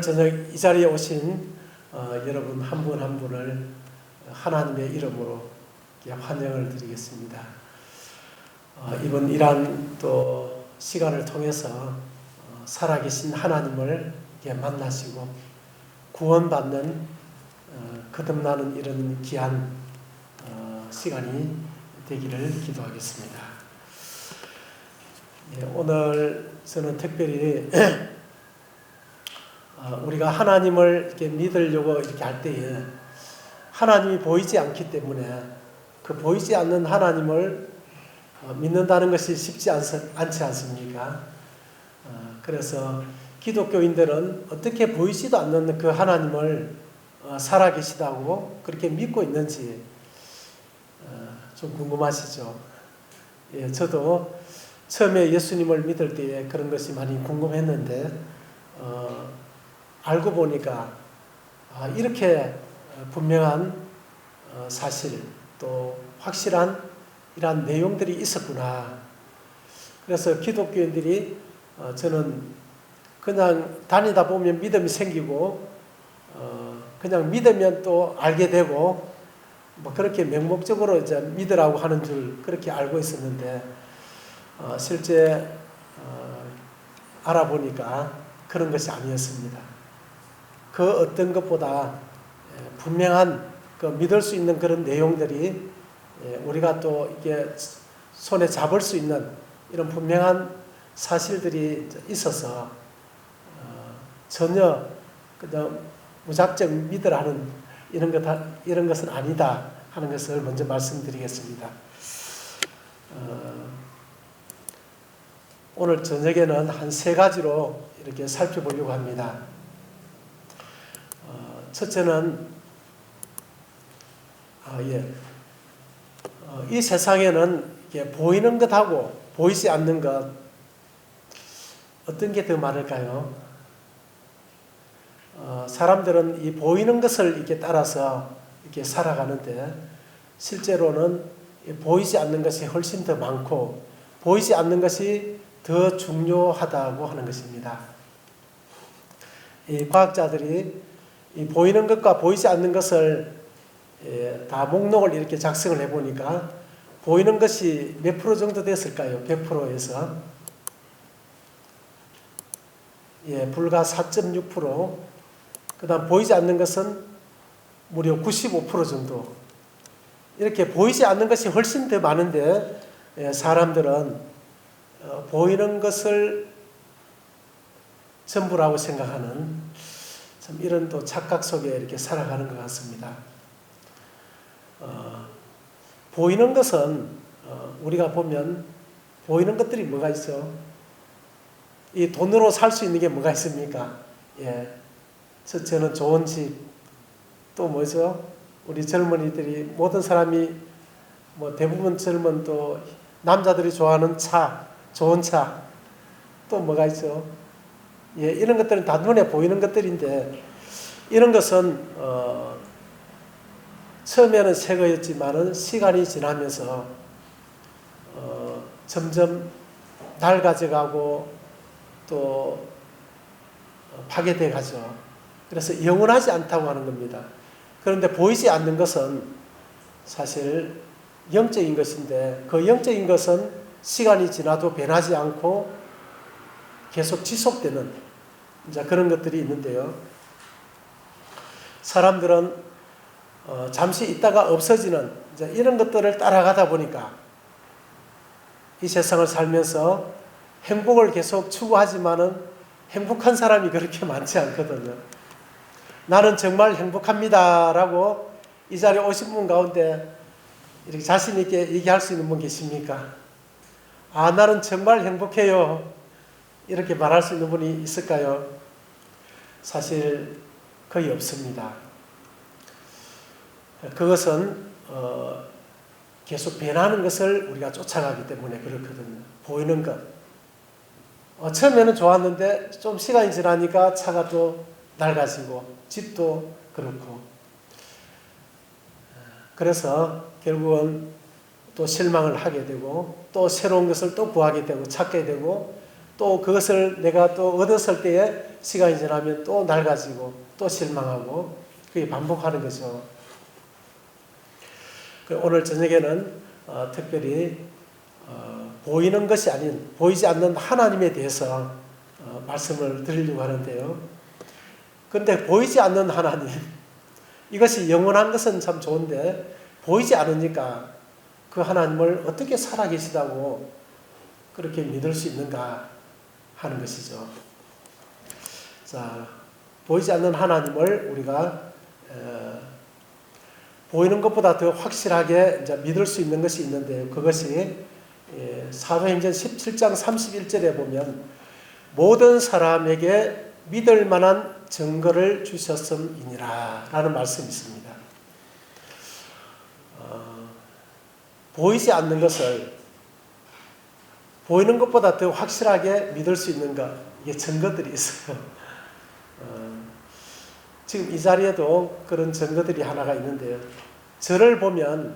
저녁 이 자리에 오신 여러분 한 분 한 분을 하나님의 이름으로 환영을 드리겠습니다. 이번 이란 또 시간을 통해서 살아계신 하나님을 만나시고 구원받는 거듭나는 이런 귀한 시간이 되기를 기도하겠습니다. 오늘 저는 특별히 우리가 하나님을 이렇게 믿으려고 이렇게 할 때에 하나님이 보이지 않기 때문에 그 보이지 않는 하나님을 믿는다는 것이 쉽지 않지 않습니까? 그래서 기독교인들은 어떻게 보이지도 않는 그 하나님을 살아계시다고 그렇게 믿고 있는지 좀 궁금하시죠? 예, 저도 처음에 예수님을 믿을 때에 그런 것이 많이 궁금했는데 알고 보니까 이렇게 분명한 사실 또 확실한 이러한 내용들이 있었구나. 그래서 기독교인들이 저는 그냥 다니다 보면 믿음이 생기고 그냥 믿으면 또 알게 되고 뭐 그렇게 맹목적으로 이제 믿으라고 하는 줄 그렇게 알고 있었는데 실제 알아보니까 그런 것이 아니었습니다. 그 어떤 것보다 분명한 그 믿을 수 있는 그런 내용들이 우리가 또 이게 손에 잡을 수 있는 이런 분명한 사실들이 있어서 전혀 그냥 무작정 믿으라는 이런 것은 아니다 하는 것을 먼저 말씀드리겠습니다. 오늘 저녁에는 한 3가지로 이렇게 살펴보려고 합니다. 첫째는 이 세상에는 이게 보이는 것하고 보이지 않는 것 어떤 게 더 많을까요? 사람들은 이 보이는 것을 이렇게 따라서 이렇게 살아가는데 실제로는 보이지 않는 것이 훨씬 더 많고 보이지 않는 것이 더 중요하다고 하는 것입니다. 이 과학자들이 이 보이는 것과 보이지 않는 것을 다 목록을 이렇게 작성을 해보니까 보이는 것이 몇 프로 정도 됐을까요? 100%에서 불과 4.6%, 그 다음 보이지 않는 것은 무려 95% 정도. 이렇게 보이지 않는 것이 훨씬 더 많은데 사람들은 보이는 것을 전부라고 생각하는 참 이런 또 착각 속에 이렇게 살아가는 것 같습니다. 보이는 것은 우리가 보면 보이는 것들이 뭐가 있어? 이 돈으로 살 수 있는 게 뭐가 있습니까? 첫째는 좋은 집, 또 뭐죠? 우리 젊은이들이 모든 사람이 뭐 대부분 젊은 또 남자들이 좋아하는 차, 좋은 차, 또 뭐가 있어? 이런 것들은 다 눈에 보이는 것들인데 이런 것은 처음에는 새 거였지만은 시간이 지나면서 점점 낡아져가고 또 파괴돼 가죠. 그래서 영원하지 않다고 하는 겁니다. 그런데 보이지 않는 것은 사실 영적인 것인데 그 영적인 것은 시간이 지나도 변하지 않고 계속 지속되는 이제 그런 것들이 있는데요. 사람들은 잠시 있다가 없어지는 이제 이런 것들을 따라가다 보니까 이 세상을 살면서 행복을 계속 추구하지만은 행복한 사람이 그렇게 많지 않거든요. 나는 정말 행복합니다라고 이 자리에 오신 분 가운데 이렇게 자신 있게 얘기할 수 있는 분 계십니까? 나는 정말 행복해요. 이렇게 말할 수 있는 분이 있을까요? 사실 거의 없습니다. 그것은 계속 변하는 것을 우리가 쫓아가기 때문에 그렇거든요. 보이는 것. 처음에는 좋았는데 좀 시간이 지나니까 차가 또 낡아지고 집도 그렇고 그래서 결국은 또 실망을 하게 되고 또 새로운 것을 또 구하게 되고 찾게 되고 또 그것을 내가 또 얻었을 때에 시간이 지나면 또 낡아지고 또 실망하고 그게 반복하는 거죠. 오늘 저녁에는 특별히 보이는 것이 아닌 보이지 않는 하나님에 대해서 말씀을 드리려고 하는데요. 그런데 보이지 않는 하나님, 이것이 영원한 것은 참 좋은데 보이지 않으니까 그 하나님을 어떻게 살아계시다고 그렇게 믿을 수 있는가 하는 것이죠. 자, 보이지 않는 하나님을 우리가 보이는 것보다 더 확실하게 이제 믿을 수 있는 것이 있는데요. 그것이 사도행전 17장 31절에 보면 모든 사람에게 믿을 만한 증거를 주셨음이니라 라는 말씀이 있습니다. 보이지 않는 것을 보이는 것보다 더 확실하게 믿을 수 있는 것, 이게 증거들이 있어요. 지금 이 자리에도 그런 증거들이 하나가 있는데요. 저를 보면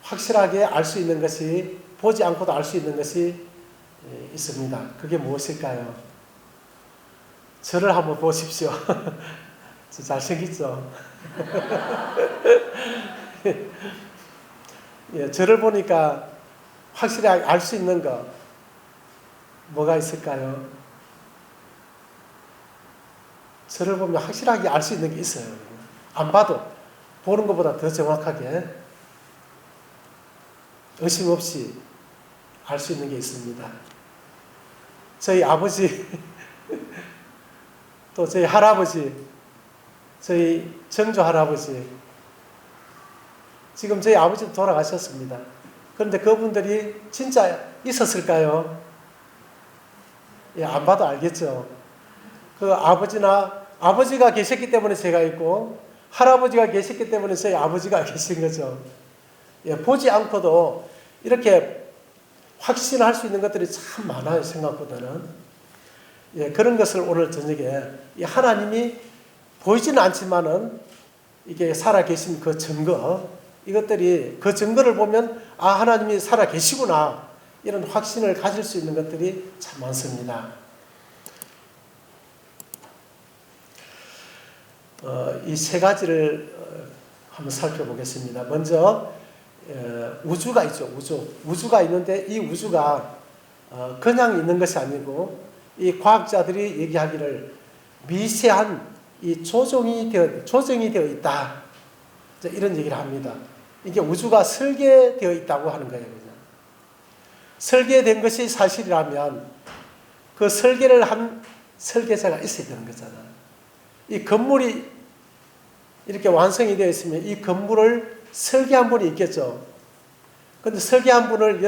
확실하게 알 수 있는 것이, 보지 않고도 알 수 있는 것이 있습니다. 그게 무엇일까요? 저를 한번 보십시오. 잘생겼죠? 예, 저를 보니까 확실히 알 수 있는 거 뭐가 있을까요? 저를 보면 확실하게 알 수 있는 게 있어요. 안 봐도 보는 것보다 더 정확하게 의심 없이 알 수 있는 게 있습니다. 저희 아버지 또 저희 할아버지, 저희 정조 할아버지, 지금 저희 아버지도 돌아가셨습니다. 그런데 그분들이 진짜 있었을까요? 예, 안 봐도 알겠죠. 그 아버지가 계셨기 때문에 제가 있고, 할아버지가 계셨기 때문에 저희 아버지가 계신 거죠. 예, 보지 않고도 이렇게 확신할 수 있는 것들이 참 많아요, 생각보다는. 예, 그런 것을 오늘 저녁에 하나님이 보이지는 않지만은 이게 살아계신 그 증거, 이것들이 그 증거를 보면 하나님이 살아계시구나 이런 확신을 가질 수 있는 것들이 참 많습니다. 이 세 가지를 한번 살펴보겠습니다. 먼저 우주가 있죠. 우주가 있는데 이 우주가 그냥 있는 것이 아니고 이 과학자들이 얘기하기를 미세한 이 조정이 되어 있다. 이런 얘기를 합니다. 이게 우주가 설계되어 있다고 하는 거예요. 설계된 것이 사실이라면 그 설계를 한 설계자가 있어야 되는 거잖아요. 이 건물이 이렇게 완성이 되어 있으면 이 건물을 설계한 분이 있겠죠. 그런데 설계한 분을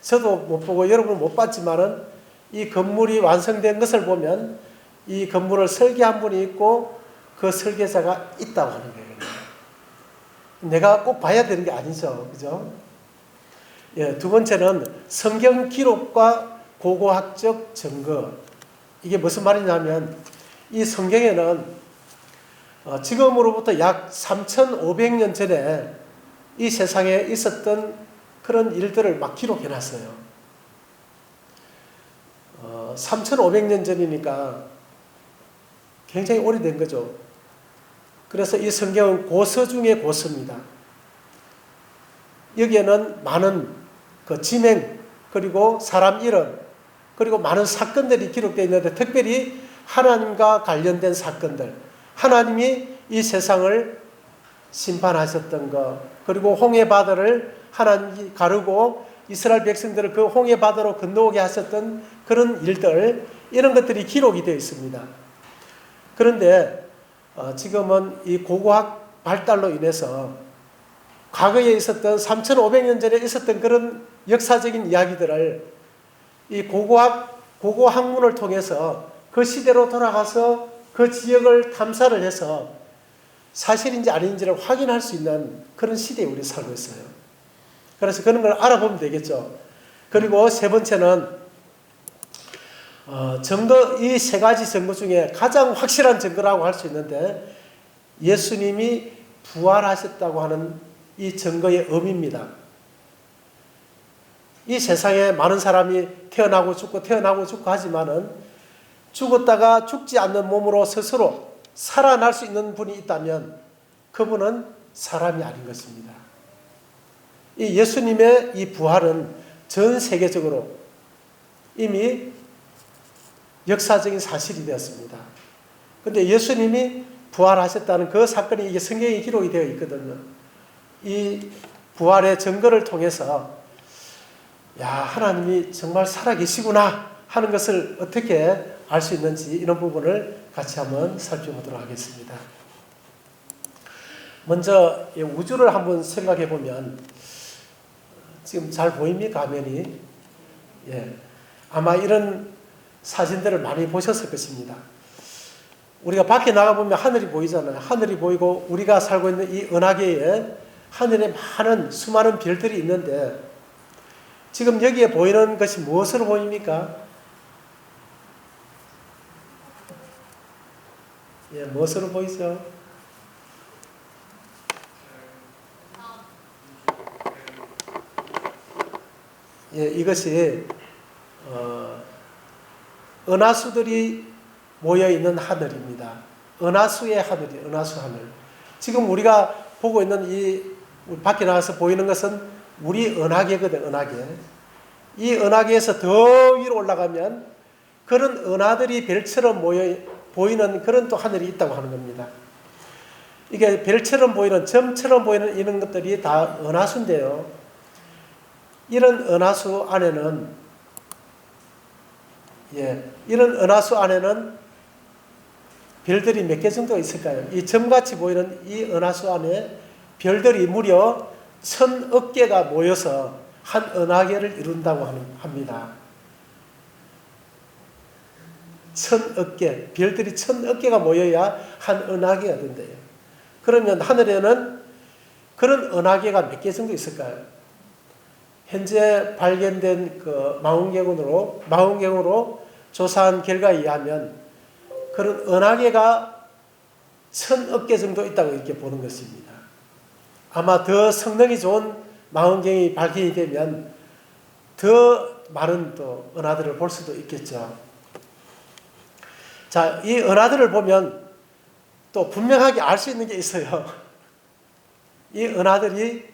저도 못 보고 여러분 못 봤지만은 이 건물이 완성된 것을 보면 이 건물을 설계한 분이 있고 그 설계자가 있다고 하는 거예요. 내가 꼭 봐야 되는 게 아니죠. 그죠? 예, 두 번째는 성경 기록과 고고학적 증거. 이게 무슨 말이냐면 이 성경에는 지금으로부터 약 3,500년 전에 이 세상에 있었던 그런 일들을 막 기록해 놨어요. 3,500년 전이니까 굉장히 오래된 거죠. 그래서 이 성경은 고서 중에 고서입니다. 여기에는 많은 그 지명, 그리고 사람 이름, 그리고 많은 사건들이 기록되어 있는데 특별히 하나님과 관련된 사건들, 하나님이 이 세상을 심판하셨던 것, 그리고 홍해바다를 하나님이 가르고 이스라엘 백성들을 그 홍해바다로 건너오게 하셨던 그런 일들, 이런 것들이 기록이 되어 있습니다. 그런데 지금은 이 고고학 발달로 인해서 과거에 있었던 3,500년 전에 있었던 그런 역사적인 이야기들을 이 고고 학문을 통해서 그 시대로 돌아가서 그 지역을 탐사를 해서 사실인지 아닌지를 확인할 수 있는 그런 시대에 우리 살고 있어요. 그래서 그런 걸 알아보면 되겠죠. 그리고 세 번째는 증거, 이 세 가지 증거 중에 가장 확실한 증거라고 할 수 있는데 예수님이 부활하셨다고 하는 이 증거의 의미입니다. 이 세상에 많은 사람이 태어나고 죽고 태어나고 죽고 하지만은 죽었다가 죽지 않는 몸으로 스스로 살아날 수 있는 분이 있다면 그분은 사람이 아닌 것입니다. 이 예수님의 이 부활은 전 세계적으로 이미 역사적인 사실이 되었습니다. 그런데 예수님이 부활하셨다는 그 사건이 이게 성경에 기록이 되어 있거든요. 이 부활의 증거를 통해서 야, 하나님이 정말 살아계시구나 하는 것을 어떻게 알 수 있는지 이런 부분을 같이 한번 살펴보도록 하겠습니다. 먼저 우주를 한번 생각해 보면 지금 잘 보입니까? 화면이? 예. 아마 이런 사진들을 많이 보셨을 것입니다. 우리가 밖에 나가보면 하늘이 보이잖아요. 하늘이 보이고 우리가 살고 있는 이 은하계에 하늘에 많은 수많은 별들이 있는데 지금 여기에 보이는 것이 무엇으로 보입니까? 예, 무엇으로 보이죠? 예, 이것이 은하수들이 모여 있는 하늘입니다. 은하수의 하늘이 은하수 하늘. 지금 우리가 보고 있는 이 밖에 나가서 보이는 것은 우리 은하계거든, 은하계. 이 은하계에서 더 위로 올라가면 그런 은하들이 별처럼 모여 보이는 그런 또 하늘이 있다고 하는 겁니다. 이게 별처럼 보이는, 점처럼 보이는 이런 것들이 다 은하수인데요. 이런 은하수 안에는, 이런 은하수 안에는 별들이 몇 개 정도 있을까요? 이 점같이 보이는 이 은하수 안에 별들이 무려 1000억 개가 모여서 한 은하계를 이룬다고 합니다. 1000억 개, 별들이 1000억 개가 모여야 한 은하계가 된대요. 그러면 하늘에는 그런 은하계가 몇 개 정도 있을까요? 현재 발견된 그 망원경으로 조사한 결과에 의하면 그런 은하계가 1000억 개 정도 있다고 이렇게 보는 것입니다. 아마 더 성능이 좋은 망원경이 발견이 되면 더 많은 또 은하들을 볼 수도 있겠죠. 자, 이 은하들을 보면 또 분명하게 알 수 있는 게 있어요. 이 은하들이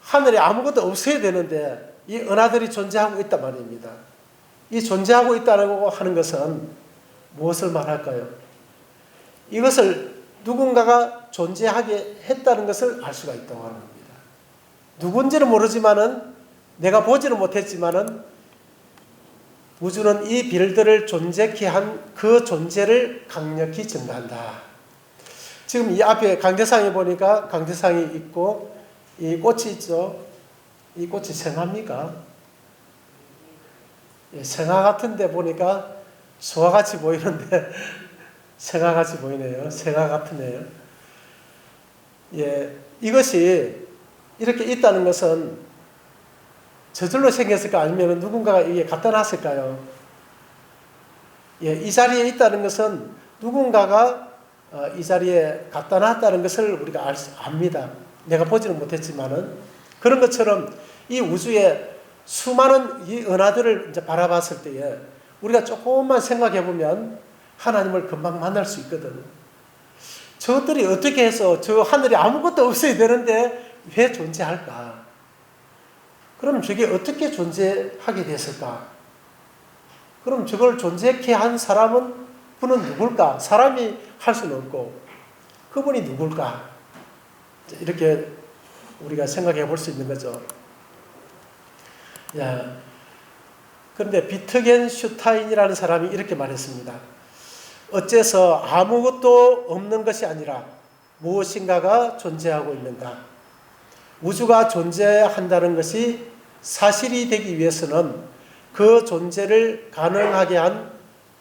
하늘에 아무것도 없어야 되는데 이 은하들이 존재하고 있단 말입니다. 이 존재하고 있다고 하는 것은 무엇을 말할까요? 이것을 누군가가 존재하게 했다는 것을 알 수가 있다고 하는 겁니다. 누군지는 모르지만은 내가 보지는 못했지만은 우주는 이 별들을 존재케 한 그 존재를 강력히 증가한다. 지금 이 앞에 강대상에 보니까 강대상이 있고 이 꽃이 있죠. 이 꽃이 생화입니까? 생화 같은데 보니까 소화같이 보이는데 생화같이 보이네요. 생화 같으네요. 예, 이것이 이렇게 있다는 것은 저절로 생겼을까 아니면 누군가가 이게 갖다 놨을까요? 예, 이 자리에 있다는 것은 누군가가 이 자리에 갖다 놨다는 것을 우리가 압니다. 내가 보지는 못했지만은 그런 것처럼 이 우주에 수많은 이 은하들을 이제 바라봤을 때에 우리가 조금만 생각해 보면 하나님을 금방 만날 수 있거든요. 저것들이 어떻게 해서 저 하늘에 아무것도 없어야 되는데 왜 존재할까? 그럼 저게 어떻게 존재하게 됐을까? 그럼 저걸 존재케 한 사람은 그는 누굴까? 사람이 할 수는 없고 그분이 누굴까? 이렇게 우리가 생각해 볼 수 있는 거죠. 야, 그런데 비트겐슈타인이라는 사람이 이렇게 말했습니다. 어째서 아무것도 없는 것이 아니라 무엇인가가 존재하고 있는가? 우주가 존재한다는 것이 사실이 되기 위해서는 그 존재를 가능하게 한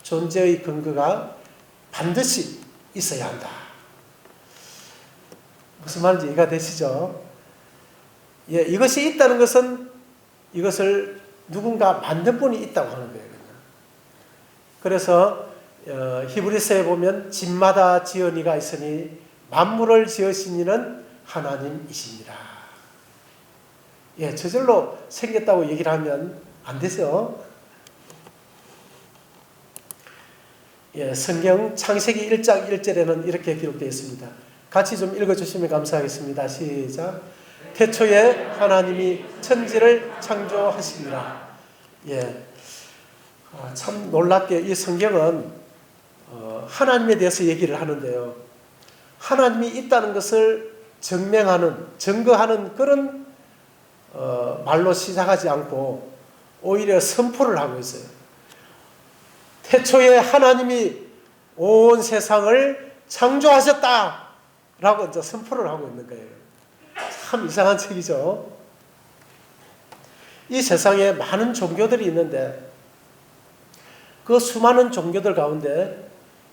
존재의 근거가 반드시 있어야 한다. 무슨 말인지 이해가 되시죠? 예, 이것이 있다는 것은 이것을 누군가 만든 분이 있다고 하는 거예요. 그래서 히브리서에 보면 집마다 지은 이가 있으니 만물을 지으신 이는 하나님이시니라. 저절로 생겼다고 얘기를 하면 안 되죠. 성경 창세기 1장 1절에는 이렇게 기록되어 있습니다. 같이 좀 읽어주시면 감사하겠습니다. 시작. 태초에 하나님이 천지를 창조하시니라. 참 놀랍게 이 성경은 하나님에 대해서 얘기를 하는데요. 하나님이 있다는 것을 증명하는, 증거하는 그런 말로 시작하지 않고 오히려 선포를 하고 있어요. 태초에 하나님이 온 세상을 창조하셨다 라고 이제 선포를 하고 있는 거예요. 참 이상한 책이죠. 이 세상에 많은 종교들이 있는데 그 수많은 종교들 가운데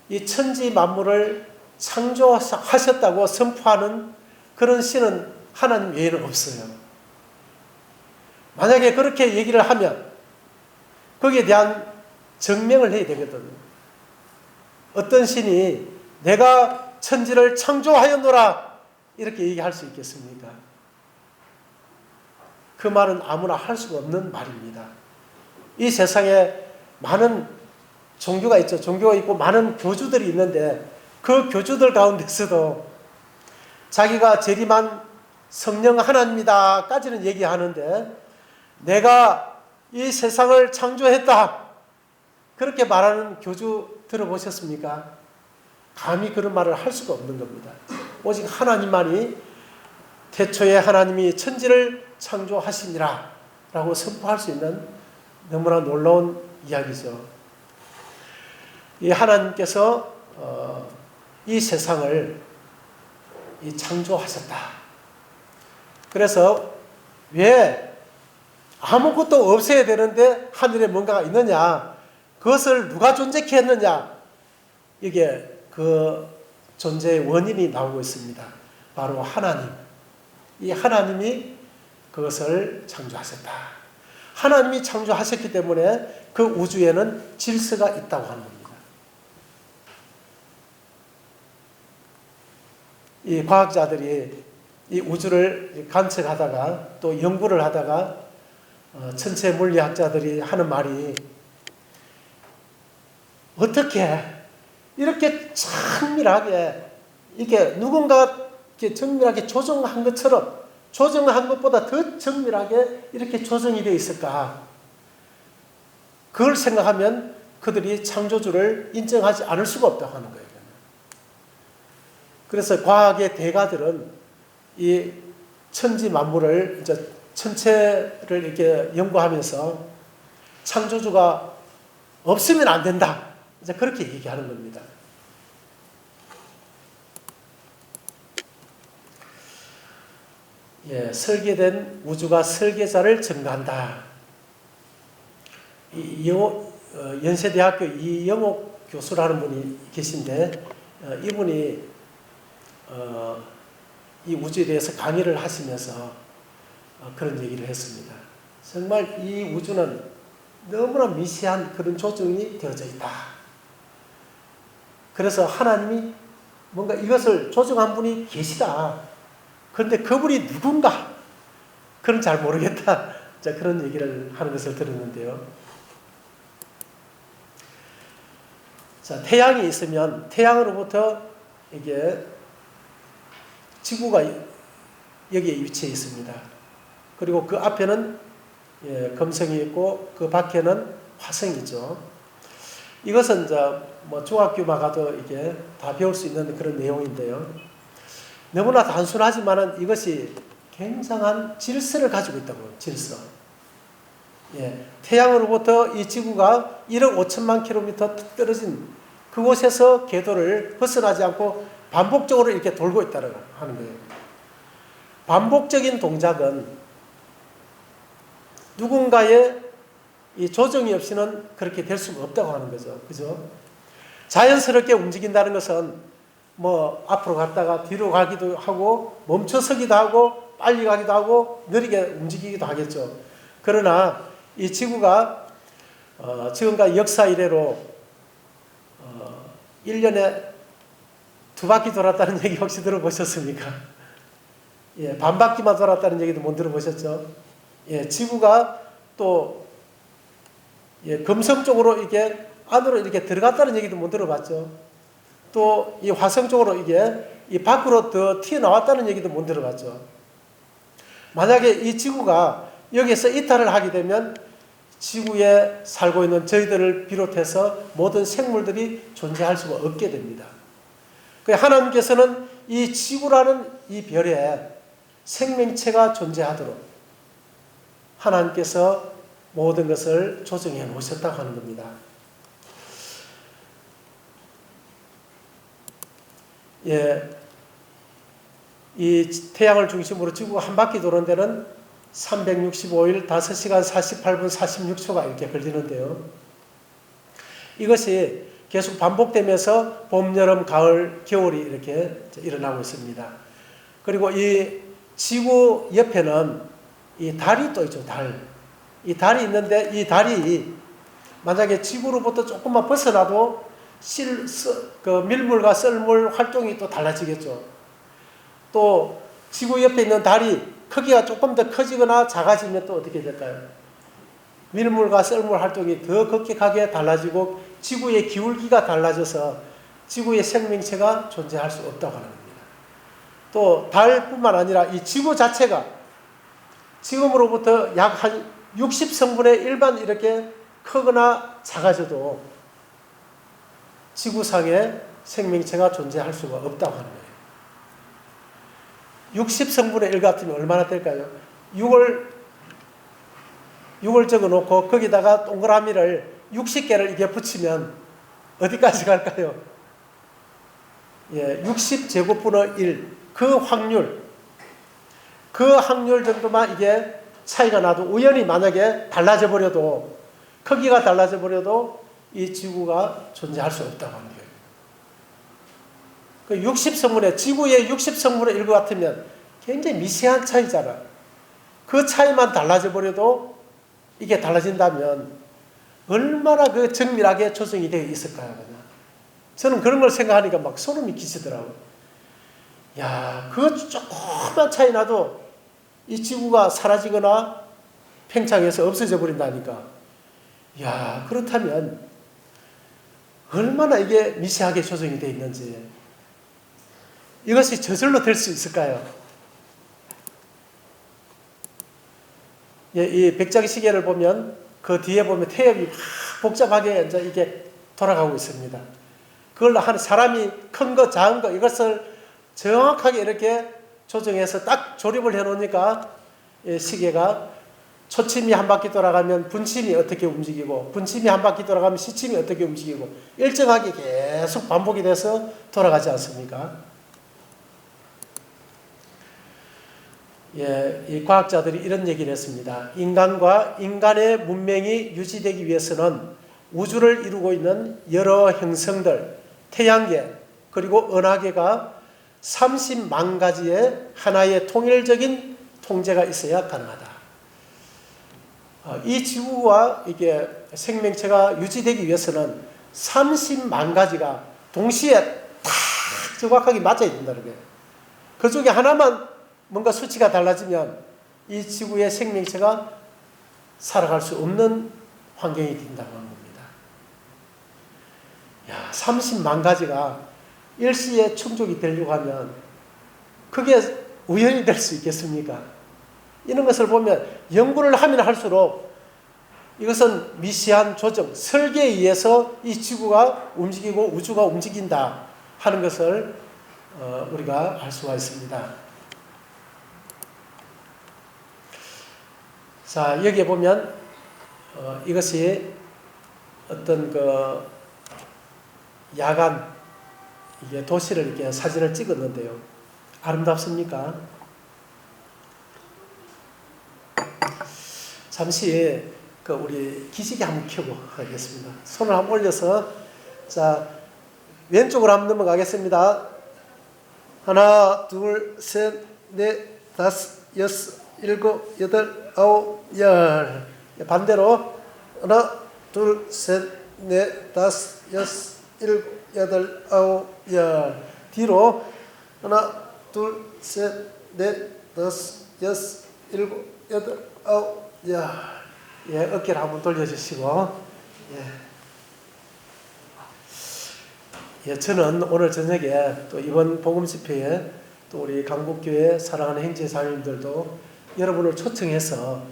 이 천지 만물을 창조하셨다고 선포하는 그런 신은 하나님 외에는 없어요. 만약에 그렇게 얘기를 하면 거기에 대한 증명을 해야 되거든요. 어떤 신이 내가 천지를 창조하였노라 이렇게 얘기할 수 있겠습니까? 그 말은 아무나 할 수가 없는 말입니다. 이 세상에 많은 종교가 있죠. 종교가 있고 많은 교주들이 있는데 그 교주들 가운데서도 자기가 재림한 성령 하나님이다 까지는 얘기하는데 내가 이 세상을 창조했다 그렇게 말하는 교주 들어보셨습니까? 감히 그런 말을 할 수가 없는 겁니다. 오직 하나님만이 태초에 하나님이 천지를 창조하시니라 라고 선포할 수 있는 너무나 놀라운 이야기죠. 이 하나님께서 이 세상을 창조하셨다. 그래서 왜 아무것도 없어야 되는데 하늘에 뭔가가 있느냐? 그것을 누가 존재케 했느냐? 이게 그 존재의 원인이 나오고 있습니다. 바로 하나님. 이 하나님이 그것을 창조하셨다. 하나님이 창조하셨기 때문에 그 우주에는 질서가 있다고 하는 겁니다. 이 과학자들이 이 우주를 관측하다가 또 연구를 하다가 천체 물리학자들이 하는 말이 어떻게 이렇게 정밀하게 이게 누군가 이렇게 정밀하게 조정한 것처럼 조정한 것보다 더 정밀하게 이렇게 조정이 되어 있을까? 그걸 생각하면 그들이 창조주를 인정하지 않을 수가 없다고 하는 거예요. 그래서 과학의 대가들은 이 천지 만물을 이제 천체를 이렇게 연구하면서 창조주가 없으면 안 된다. 이제 그렇게 얘기하는 겁니다. 설계된 우주가 설계자를 증가한다. 연세대학교 이영옥 교수라는 분이 계신데 이분이 이 우주에 대해서 강의를 하시면서 그런 얘기를 했습니다. 정말 이 우주는 너무나 미세한 그런 조정이 되어져 있다. 그래서 하나님이 뭔가 이것을 조정한 분이 계시다. 그런데 그분이 누군가? 그건 잘 모르겠다. 자, 그런 얘기를 하는 것을 들었는데요. 자, 태양이 있으면 태양으로부터 이게 지구가 여기에 위치해 있습니다. 그리고 그 앞에는 금성이 있고 그 밖에는 화성이 있죠. 이것은 이제 뭐 중학교만 가도 이게 다 배울 수 있는 그런 내용인데요. 너무나 단순하지만은 이것이 굉장한 질서를 가지고 있다고요. 질서. 태양으로부터 이 지구가 1억 5천만 킬로미터 떨어진 그곳에서 궤도를 벗어나지 않고 반복적으로 이렇게 돌고 있다고 하는 거예요. 반복적인 동작은 누군가의 이 조정이 없이는 그렇게 될 수가 없다고 하는 거죠. 그죠? 자연스럽게 움직인다는 것은 뭐 앞으로 갔다가 뒤로 가기도 하고 멈춰서기도 하고 빨리 가기도 하고 느리게 움직이기도 하겠죠. 그러나 이 지구가 지금까지 역사 이래로 1년에 2바퀴 돌았다는 얘기 혹시 들어보셨습니까? 반바퀴만 돌았다는 얘기도 못 들어보셨죠? 예, 지구가 또 금성 쪽으로 이게 안으로 이렇게 들어갔다는 얘기도 못 들어봤죠. 또 이 화성 쪽으로 이게 이 밖으로 더 튀어나왔다는 얘기도 못 들어봤죠. 만약에 이 지구가 여기서 이탈을 하게 되면 지구에 살고 있는 저희들을 비롯해서 모든 생물들이 존재할 수가 없게 됩니다. 하나님께서는 이 지구라는 이 별에 생명체가 존재하도록 하나님께서 모든 것을 조정해 놓으셨다고 하는 겁니다. 예, 이 태양을 중심으로 지구가 한 바퀴 도는 데는 365일 5시간 48분 46초가 이렇게 걸리는데요. 이것이 계속 반복되면서 봄, 여름, 가을, 겨울이 이렇게 일어나고 있습니다. 그리고 이 지구 옆에는 이 달이 또 있죠, 달. 이 달이 있는데 이 달이 만약에 지구로부터 조금만 벗어나도 밀물과 썰물 활동이 또 달라지겠죠. 또 지구 옆에 있는 달이 크기가 조금 더 커지거나 작아지면 또 어떻게 될까요? 밀물과 썰물 활동이 더 급격하게 달라지고 지구의 기울기가 달라져서 지구의 생명체가 존재할 수 없다고 하는 겁니다. 또 달뿐만 아니라 이 지구 자체가 지금으로부터 약 한 60성분의 1만 이렇게 크거나 작아져도 지구상에 생명체가 존재할 수가 없다고 하는 거예요. 60성분의 1 같으면 얼마나 될까요? 6을 적어놓고 거기다가 동그라미를 60개를 이게 붙이면 어디까지 갈까요? 예, 60제곱분의 1. 그 확률 정도만 이게 차이가 나도 우연히 만약에 달라져 버려도 크기가 달라져 버려도 이 지구가 존재할 수 없다고 하는 거예요. 그 60성분의 지구의 60성분의 1 같으면 굉장히 미세한 차이잖아. 그 차이만 달라져 버려도 이게 달라진다면 얼마나 그 정밀하게 조정이 되어 있을까요? 저는 그런 걸 생각하니까 막 소름이 끼치더라고요. 야, 그 조그만 차이 나도 이 지구가 사라지거나 팽창해서 없어져 버린다니까. 야, 그렇다면 얼마나 이게 미세하게 조정이 되어 있는지. 이것이 저절로 될 수 있을까요? 예, 이 백작의 시계를 보면 그 뒤에 보면 태엽이 막 복잡하게 이제 이게 돌아가고 있습니다. 그걸 한 사람이 큰 거, 작은 거 이것을 정확하게 이렇게 조정해서 딱 조립을 해놓으니까 시계가 초침이 한 바퀴 돌아가면 분침이 어떻게 움직이고 분침이 한 바퀴 돌아가면 시침이 어떻게 움직이고 일정하게 계속 반복이 돼서 돌아가지 않습니까? 예, 이 과학자들이 이런 얘기를 했습니다. 인간과 인간의 문명이 유지되기 위해서는 우주를 이루고 있는 여러 행성들, 태양계, 그리고 은하계가 30만 가지의 하나의 통일적인 통제가 있어야 가능하다. 이 지구와 이게 생명체가 유지되기 위해서는 30만 가지가 동시에 딱 정확하게 맞아야 된다는 거예요. 그 중에 하나만 뭔가 수치가 달라지면 이 지구의 생명체가 살아갈 수 없는 환경이 된다고 하는 겁니다. 야, 30만 가지가 일시에 충족이 되려고 하면 그게 우연이 될 수 있겠습니까? 이런 것을 보면 연구를 하면 할수록 이것은 미세한 조정, 설계에 의해서 이 지구가 움직이고 우주가 움직인다 하는 것을 우리가 알 수가 있습니다. 자, 여기에 보면 이것이 어떤 그 야간 이게 도시를 이렇게 사진을 찍었는데요. 아름답습니까? 잠시 그 우리 기지개 한번 켜고 하겠습니다. 손을 한번 올려서 자 왼쪽으로 한번 넘어가겠습니다. 하나, 둘, 셋, 넷, 다섯, 여섯, 일곱, 여덟, 아홉, 열. 반대로 하나, 둘, 셋, 넷, 다섯, 여섯, 일곱, 여덟, 아홉, 열. 뒤로 하나, 둘, 셋, 넷, 다섯, 여섯, 일곱, 여덟, 아홉, 야, 예, 어깨를 한번 돌려주시고, 예. 예, 저는 오늘 저녁에 또 이번 복음 집회에 또 우리 강북교회 사랑하는 형제자매님들도 여러분을 초청해서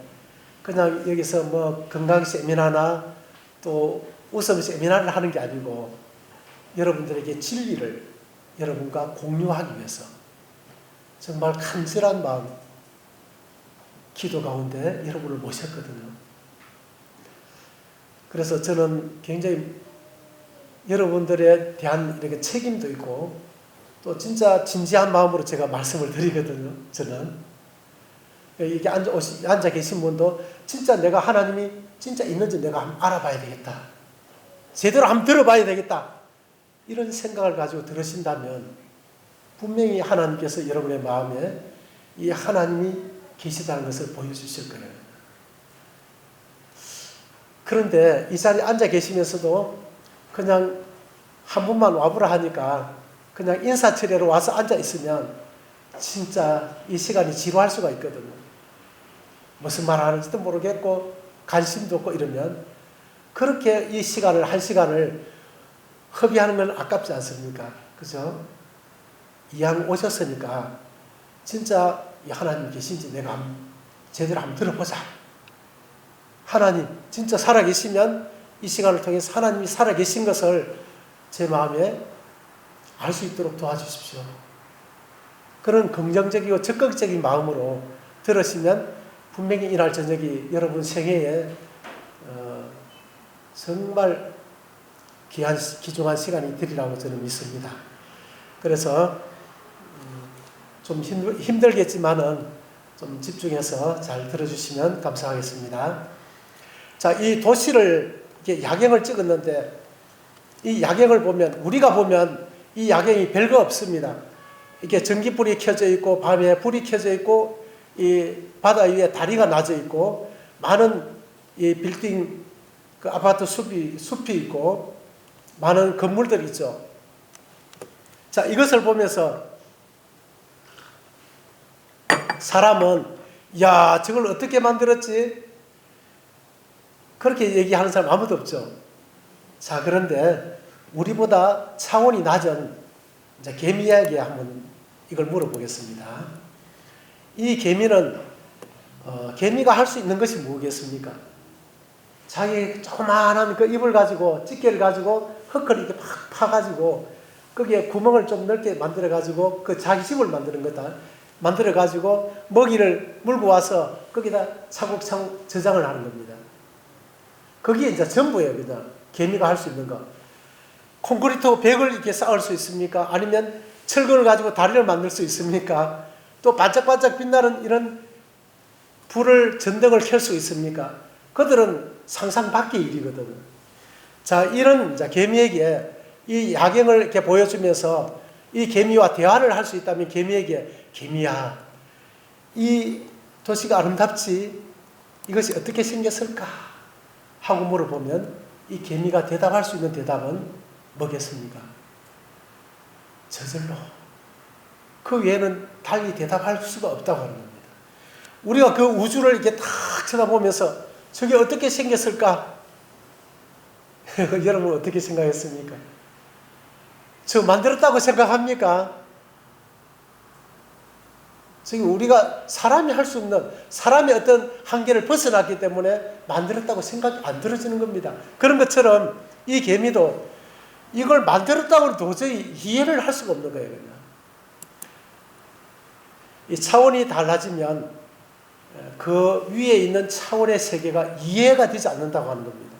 그냥 여기서 뭐 건강 세미나나 또 웃음 세미나를 하는 게 아니고 여러분들에게 진리를 여러분과 공유하기 위해서 정말 간절한 마음, 기도 가운데 여러분을 모셨거든요. 그래서 저는 굉장히 여러분들에 대한 이렇게 책임도 있고 또 진짜 진지한 마음으로 제가 말씀을 드리거든요. 저는 이게 앉아 계신 분도 진짜 내가 하나님이 진짜 있는지 내가 한번 알아봐야 되겠다. 제대로 한번 들어봐야 되겠다. 이런 생각을 가지고 들으신다면 분명히 하나님께서 여러분의 마음에 이 하나님이 계시다는 것을 보여주실 거예요. 그런데 이 자리에 앉아 계시면서도 그냥 한 분만 와보라 하니까 그냥 인사처리로 와서 앉아 있으면 진짜 이 시간이 지루할 수가 있거든요. 무슨 말 하는지도 모르겠고 관심도 없고 이러면 그렇게 이 시간을 한 시간을 허비하는 건 아깝지 않습니까? 그죠? 이왕 오셨으니까 진짜 하나님 계신지 내가 제대로 한번 들어보자. 하나님 진짜 살아계시면 이 시간을 통해서 하나님이 살아계신 것을 제 마음에 알 수 있도록 도와주십시오. 그런 긍정적이고 적극적인 마음으로 들으시면 분명히 이날 저녁이 여러분 생애에 정말 귀중한 시간이 되리라고 저는 믿습니다. 그래서 좀 힘들겠지만은 좀 집중해서 잘 들어주시면 감사하겠습니다. 자, 이 도시를 이렇게 야경을 찍었는데 이 야경을 보면 우리가 보면 이 야경이 별거 없습니다. 이렇게 전기불이 켜져 있고 밤에 불이 켜져 있고 이 바다 위에 다리가 놔져 있고 많은 이 빌딩 그 아파트 숲이 있고 많은 건물들이 있죠. 자, 이것을 보면서 사람은 야, 저걸 어떻게 만들었지? 그렇게 얘기하는 사람 아무도 없죠. 자, 그런데 우리보다 차원이 낮은 이제 개미에게 한번 이걸 물어보겠습니다. 이 개미는 개미가 할 수 있는 것이 뭐겠습니까? 자기 조그마한 그 입을 가지고 집게를 가지고 흙을 이렇게 팍 파가지고 거기에 구멍을 좀 넓게 만들어 가지고 그 자기 집을 만드는 거다. 만들어 가지고 먹이를 물고 와서 거기다 차곡차곡 저장을 하는 겁니다. 그게 이제 전부예요. 그냥 개미가 할 수 있는 거. 콘크리트 벽을 이렇게 쌓을 수 있습니까? 아니면 철근을 가지고 다리를 만들 수 있습니까? 또 반짝반짝 빛나는 이런 불을 전등을 켤 수 있습니까? 그들은 상상 밖의 일이거든요. 자, 이런 개미에게 이 야경을 이렇게 보여주면서 이 개미와 대화를 할 수 있다면 개미에게 개미야, 이 도시가 아름답지? 이것이 어떻게 생겼을까? 하고 물어보면 이 개미가 대답할 수 있는 대답은 뭐겠습니까? 저절로. 그 외에는 달리 대답할 수가 없다고 하는 겁니다. 우리가 그 우주를 이렇게 탁 쳐다보면서 저게 어떻게 생겼을까? 여러분 어떻게 생각했습니까? 저 만들었다고 생각합니까? 지금 우리가 사람이 할 수 없는 사람의 어떤 한계를 벗어났기 때문에 만들었다고 생각이 안 들어지는 겁니다. 그런 것처럼 이 개미도 이걸 만들었다고 도저히 이해를 할 수가 없는 거예요. 그냥. 이 차원이 달라지면 그 위에 있는 차원의 세계가 이해가 되지 않는다고 하는 겁니다.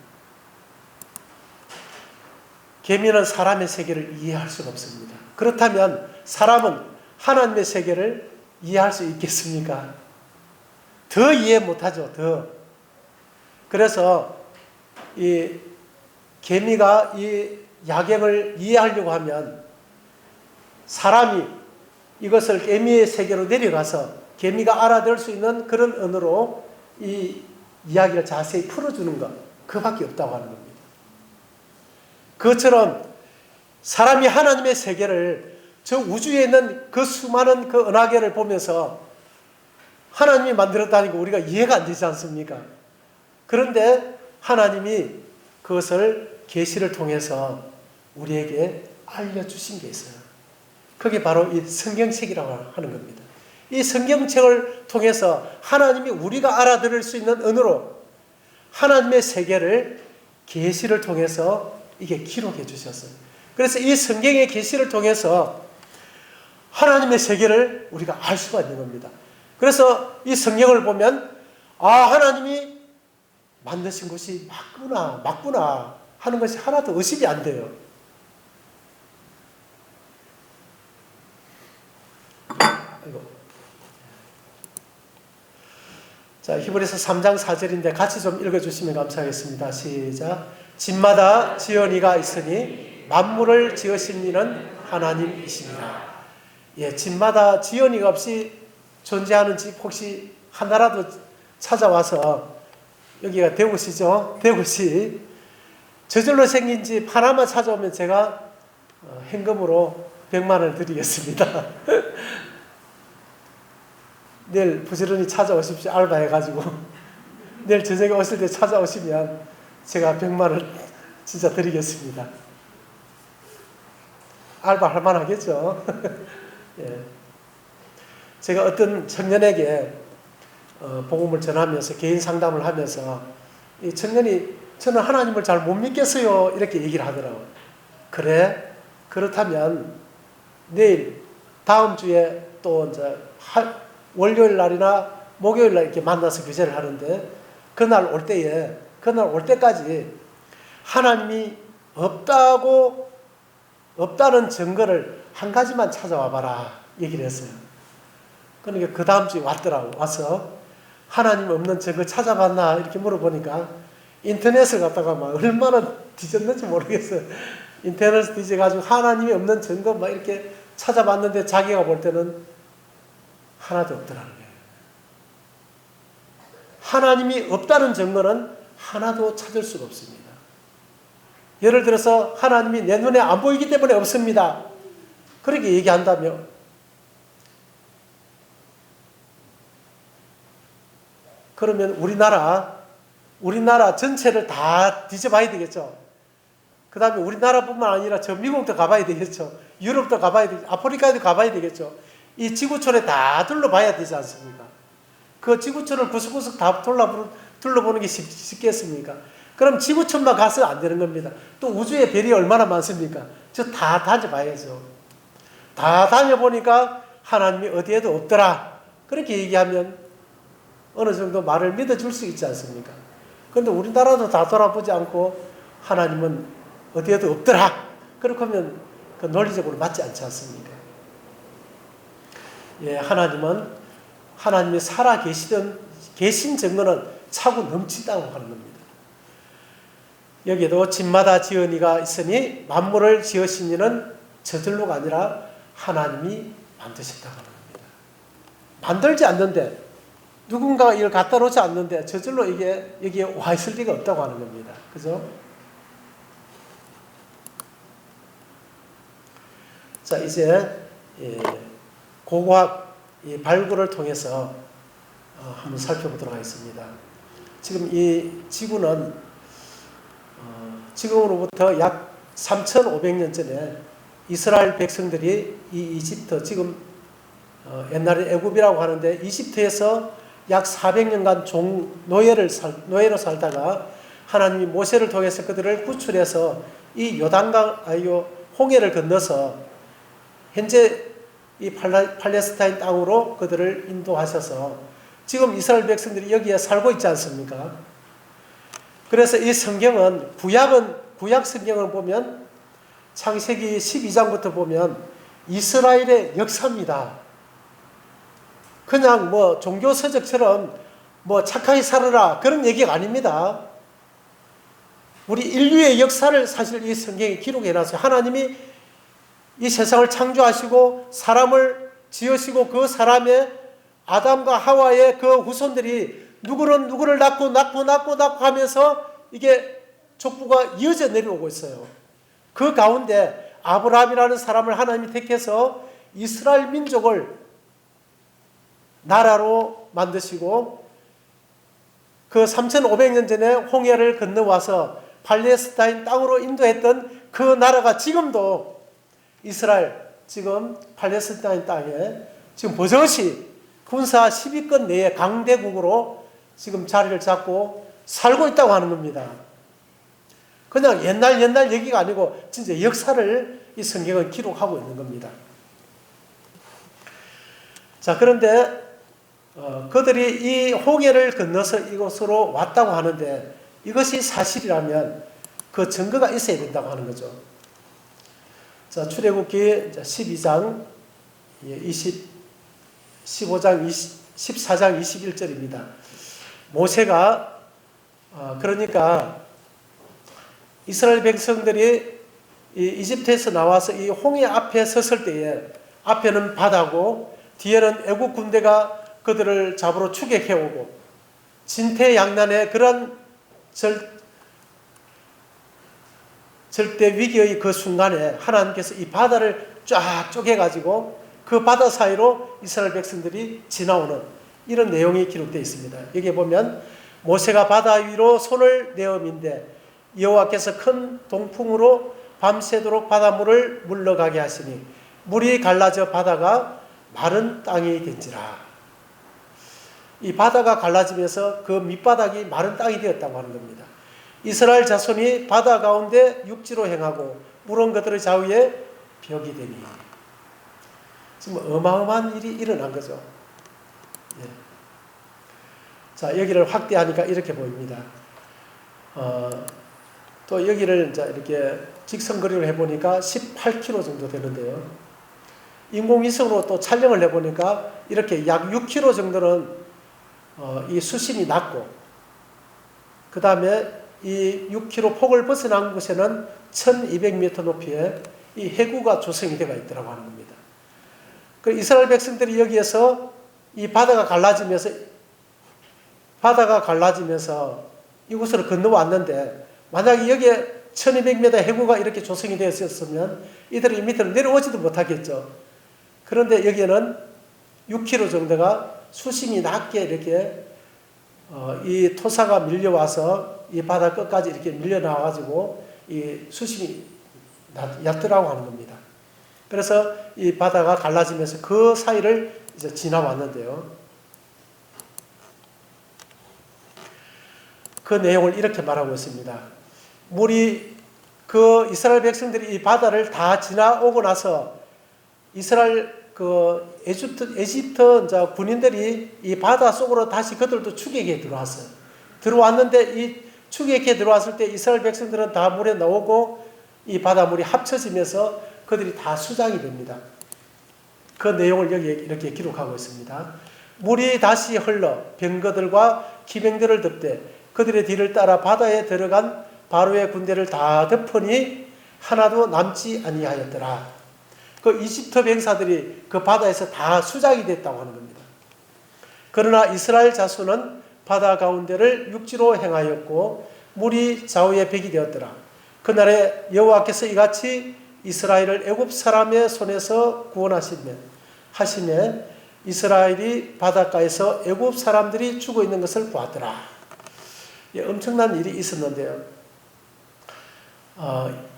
개미는 사람의 세계를 이해할 수가 없습니다. 그렇다면 사람은 하나님의 세계를 이해할 수 있겠습니까? 더 이해 못하죠. 더. 그래서 이 개미가 이 야경을 이해하려고 하면 사람이 이것을 개미의 세계로 내려가서 개미가 알아들을 수 있는 그런 언어로 이 이야기를 자세히 풀어주는 것, 그밖에 없다고 하는 겁니다. 그것처럼 사람이 하나님의 세계를 저 우주에 있는 그 수많은 그 은하계를 보면서 하나님이 만들었다니까 우리가 이해가 안 되지 않습니까? 그런데 하나님이 그것을 계시를 통해서 우리에게 알려주신 게 있어요. 그게 바로 이 성경책이라고 하는 겁니다. 이 성경책을 통해서 하나님이 우리가 알아들을 수 있는 언어로 하나님의 세계를 계시를 통해서 이게 기록해 주셨어요. 그래서 이 성경의 계시를 통해서 하나님의 세계를 우리가 알 수가 있는 겁니다. 그래서 이 성경을 보면 하나님이 만드신 것이 맞구나 하는 것이 하나도 의심이 안 돼요. 자, 히브리서 3장 4절인데 같이 좀 읽어주시면 감사하겠습니다. 시작. 집마다 지연이가 있으니 만물을 지으신 이는 하나님이십니다. 예, 집마다 지연이가 없이 존재하는 집 혹시 하나라도 찾아와서, 여기가 대구시죠? 대구시. 저절로 생긴 집 하나만 찾아오면 제가 현금으로 100만 원을 드리겠습니다. 내일 부지런히 찾아오십시오. 알바해가지고. 내일 저녁에 오실 때 찾아오시면 제가 100만 원 진짜 드리겠습니다. 알바 할 만하겠죠? 예. 제가 어떤 청년에게 복음을 전하면서 개인 상담을 하면서 이 청년이 저는 하나님을 잘 못 믿겠어요 이렇게 얘기를 하더라고요. 그래? 그렇다면 내일 다음 주에 또 이제 월요일 날이나 목요일 날 이렇게 만나서 교제를 하는데 그날 올 때까지 하나님이 없다는 증거를 한 가지만 찾아와 봐라 얘기를 했어요. 그러니까 그 다음 주에 왔더라고. 와서 하나님 없는 증거 찾아봤나 이렇게 물어보니까 인터넷을 갖다가 막 얼마나 뒤졌는지 모르겠어요. 인터넷을 뒤져가지고 하나님이 없는 증거 막 이렇게 찾아봤는데 자기가 볼 때는 하나도 없더라는 거예요. 하나님이 없다는 증거는 하나도 찾을 수가 없습니다. 예를 들어서 하나님이 내 눈에 안 보이기 때문에 없습니다. 그렇게 얘기한다며 그러면 우리나라 전체를 다 뒤져봐야 되겠죠. 그 다음에 우리나라뿐만 아니라 저 미국도 가봐야 되겠죠. 유럽도 가봐야 되겠죠. 아프리카에도 가봐야 되겠죠. 이 지구촌에 다 둘러봐야 되지 않습니까? 그 지구촌을 구석구석 다 둘러보는 게 쉽겠습니까? 그럼 지구촌만 가서 안 되는 겁니다. 또 우주에 별이 얼마나 많습니까? 저 다 다녀봐야죠. 다 다녀보니까 하나님이 어디에도 없더라. 그렇게 얘기하면 어느 정도 말을 믿어줄 수 있지 않습니까? 그런데 우리나라도 다 돌아보지 않고 하나님은 어디에도 없더라. 그렇게 하면 그 논리적으로 맞지 않지 않습니까? 예, 하나님이 살아 계신 증거는 차고 넘친다고 하는 겁니다. 여기에도 집마다 지은이가 있으니 만물을 지으신 이는 저절로가 아니라 하나님이 만드셨다고 하는 겁니다. 만들지 않는데 누군가가 이걸 갖다 놓지 않는데 저절로 이게 여기에 와 있을 리가 없다고 하는 겁니다. 그죠? 자, 이제 고고학 발굴을 통해서 한번 살펴보도록 하겠습니다. 지금 이 지구는 지금으로부터 약 3,500년 전에 이스라엘 백성들이 이 이집트, 지금 옛날에 애굽이라고 하는데 이집트에서 약 400년간 노예로 살다가 하나님이 모세를 통해서 그들을 구출해서 이 홍해를 건너서 현재 이 팔레스타인 땅으로 그들을 인도하셔서 지금 이스라엘 백성들이 여기에 살고 있지 않습니까? 그래서 이 성경은 구약 성경을 보면 창세기 12장부터 보면 이스라엘의 역사입니다. 그냥 종교 서적처럼 착하게 살아라 그런 얘기가 아닙니다. 우리 인류의 역사를 사실 이 성경에 기록해 놨어요. 하나님이 이 세상을 창조하시고 사람을 지으시고 그 사람의 아담과 하와의 그 후손들이 누구는 누구를 낳고 하면서 이게 족보가 이어져 내려오고 있어요. 그 가운데 아브라함이라는 사람을 하나님이 택해서 이스라엘 민족을 나라로 만드시고 그 3,500년 전에 홍해를 건너와서 팔레스타인 땅으로 인도했던 그 나라가 지금도 이스라엘, 지금 팔레스타인 땅에 지금 버젓이 군사 10위권 내의 강대국으로 지금 자리를 잡고 살고 있다고 하는 겁니다. 그냥 옛날 얘기가 아니고 진짜 역사를 이 성경은 기록하고 있는 겁니다. 자, 그런데 그들이 이 홍해를 건너서 이곳으로 왔다고 하는데 이것이 사실이라면 그 증거가 있어야 된다고 하는 거죠. 자, 출애굽기 12장 15장 14장 21절입니다. 모세가 그러니까 이스라엘 백성들이 이집트에서 나와서 이 홍해 앞에 섰을 때에 앞에는 바다고 뒤에는 애국 군대가 그들을 잡으러 추격해 오고 진퇴양난의 그런 절대 위기의 그 순간에 하나님께서 이 바다를 쫙 쪼개가지고 그 바다 사이로 이스라엘 백성들이 지나오는 이런 내용이 기록되어 있습니다. 여기 보면 모세가 바다 위로 손을 내어민데 여호와께서 큰 동풍으로 밤새도록 바닷물을 물러가게 하시니 물이 갈라져 바다가 마른 땅이 된지라. 이 바다가 갈라지면서 그 밑바닥이 마른 땅이 되었다고 하는 겁니다. 이스라엘 자손이 바다 가운데 육지로 행하고 물은 그들의 좌우에 벽이 되니. 지금 어마어마한 일이 일어난 거죠. 예. 자, 여기를 확대하니까 이렇게 보입니다. 또 여기를 이제 이렇게 직선거리를 해보니까 18km 정도 되는데요. 인공위성으로 또 촬영을 해보니까 이렇게 약 6km 정도는 이 수심이 낮고, 그 다음에 이 6km 폭을 벗어난 곳에는 1200m 높이의 이 해구가 조성이 되어 있더라고 하는 겁니다. 그 이스라엘 백성들이 여기에서 이 바다가 갈라지면서 이곳으로 건너왔는데, 만약에 여기에 1200m 해구가 이렇게 조성이 되어 있었으면 이들이 이 밑으로 내려오지도 못하겠죠. 그런데 여기에는 6km 정도가 수심이 낮게 이렇게 이 토사가 밀려와서 이 바다 끝까지 이렇게 밀려나와가지고 이 수심이 얕더라고 하는 겁니다. 그래서 이 바다가 갈라지면서 그 사이를 이제 지나왔는데요. 그 내용을 이렇게 말하고 있습니다. 물이 그 이스라엘 백성들이 이 바다를 다 지나오고 나서 이스라엘 에집트 군인들이 이 바다 속으로 다시 그들도 추격에 들어왔어요. 들어왔는데 이 추격에 들어왔을 때 이스라엘 백성들은 다 물에 나오고 이 바닷물이 합쳐지면서 그들이 다 수장이 됩니다. 그 내용을 여기 이렇게 기록하고 있습니다. 물이 다시 흘러 병거들과 기병들을 덮되 그들의 뒤를 따라 바다에 들어간 바로의 군대를 다 덮으니 하나도 남지 아니하였더라. 그 이집트 병사들이 그 바다에서 다 수장이 됐다고 하는 겁니다. 그러나 이스라엘 자손은 바다 가운데를 육지로 행하였고 물이 좌우에 벽이 되었더라. 그날에 여호와께서 이같이 이스라엘을 애굽 사람의 손에서 구원하시며 이스라엘이 바닷가에서 애굽 사람들이 죽어 있는 것을 보았더라. 예, 엄청난 일이 있었는데요.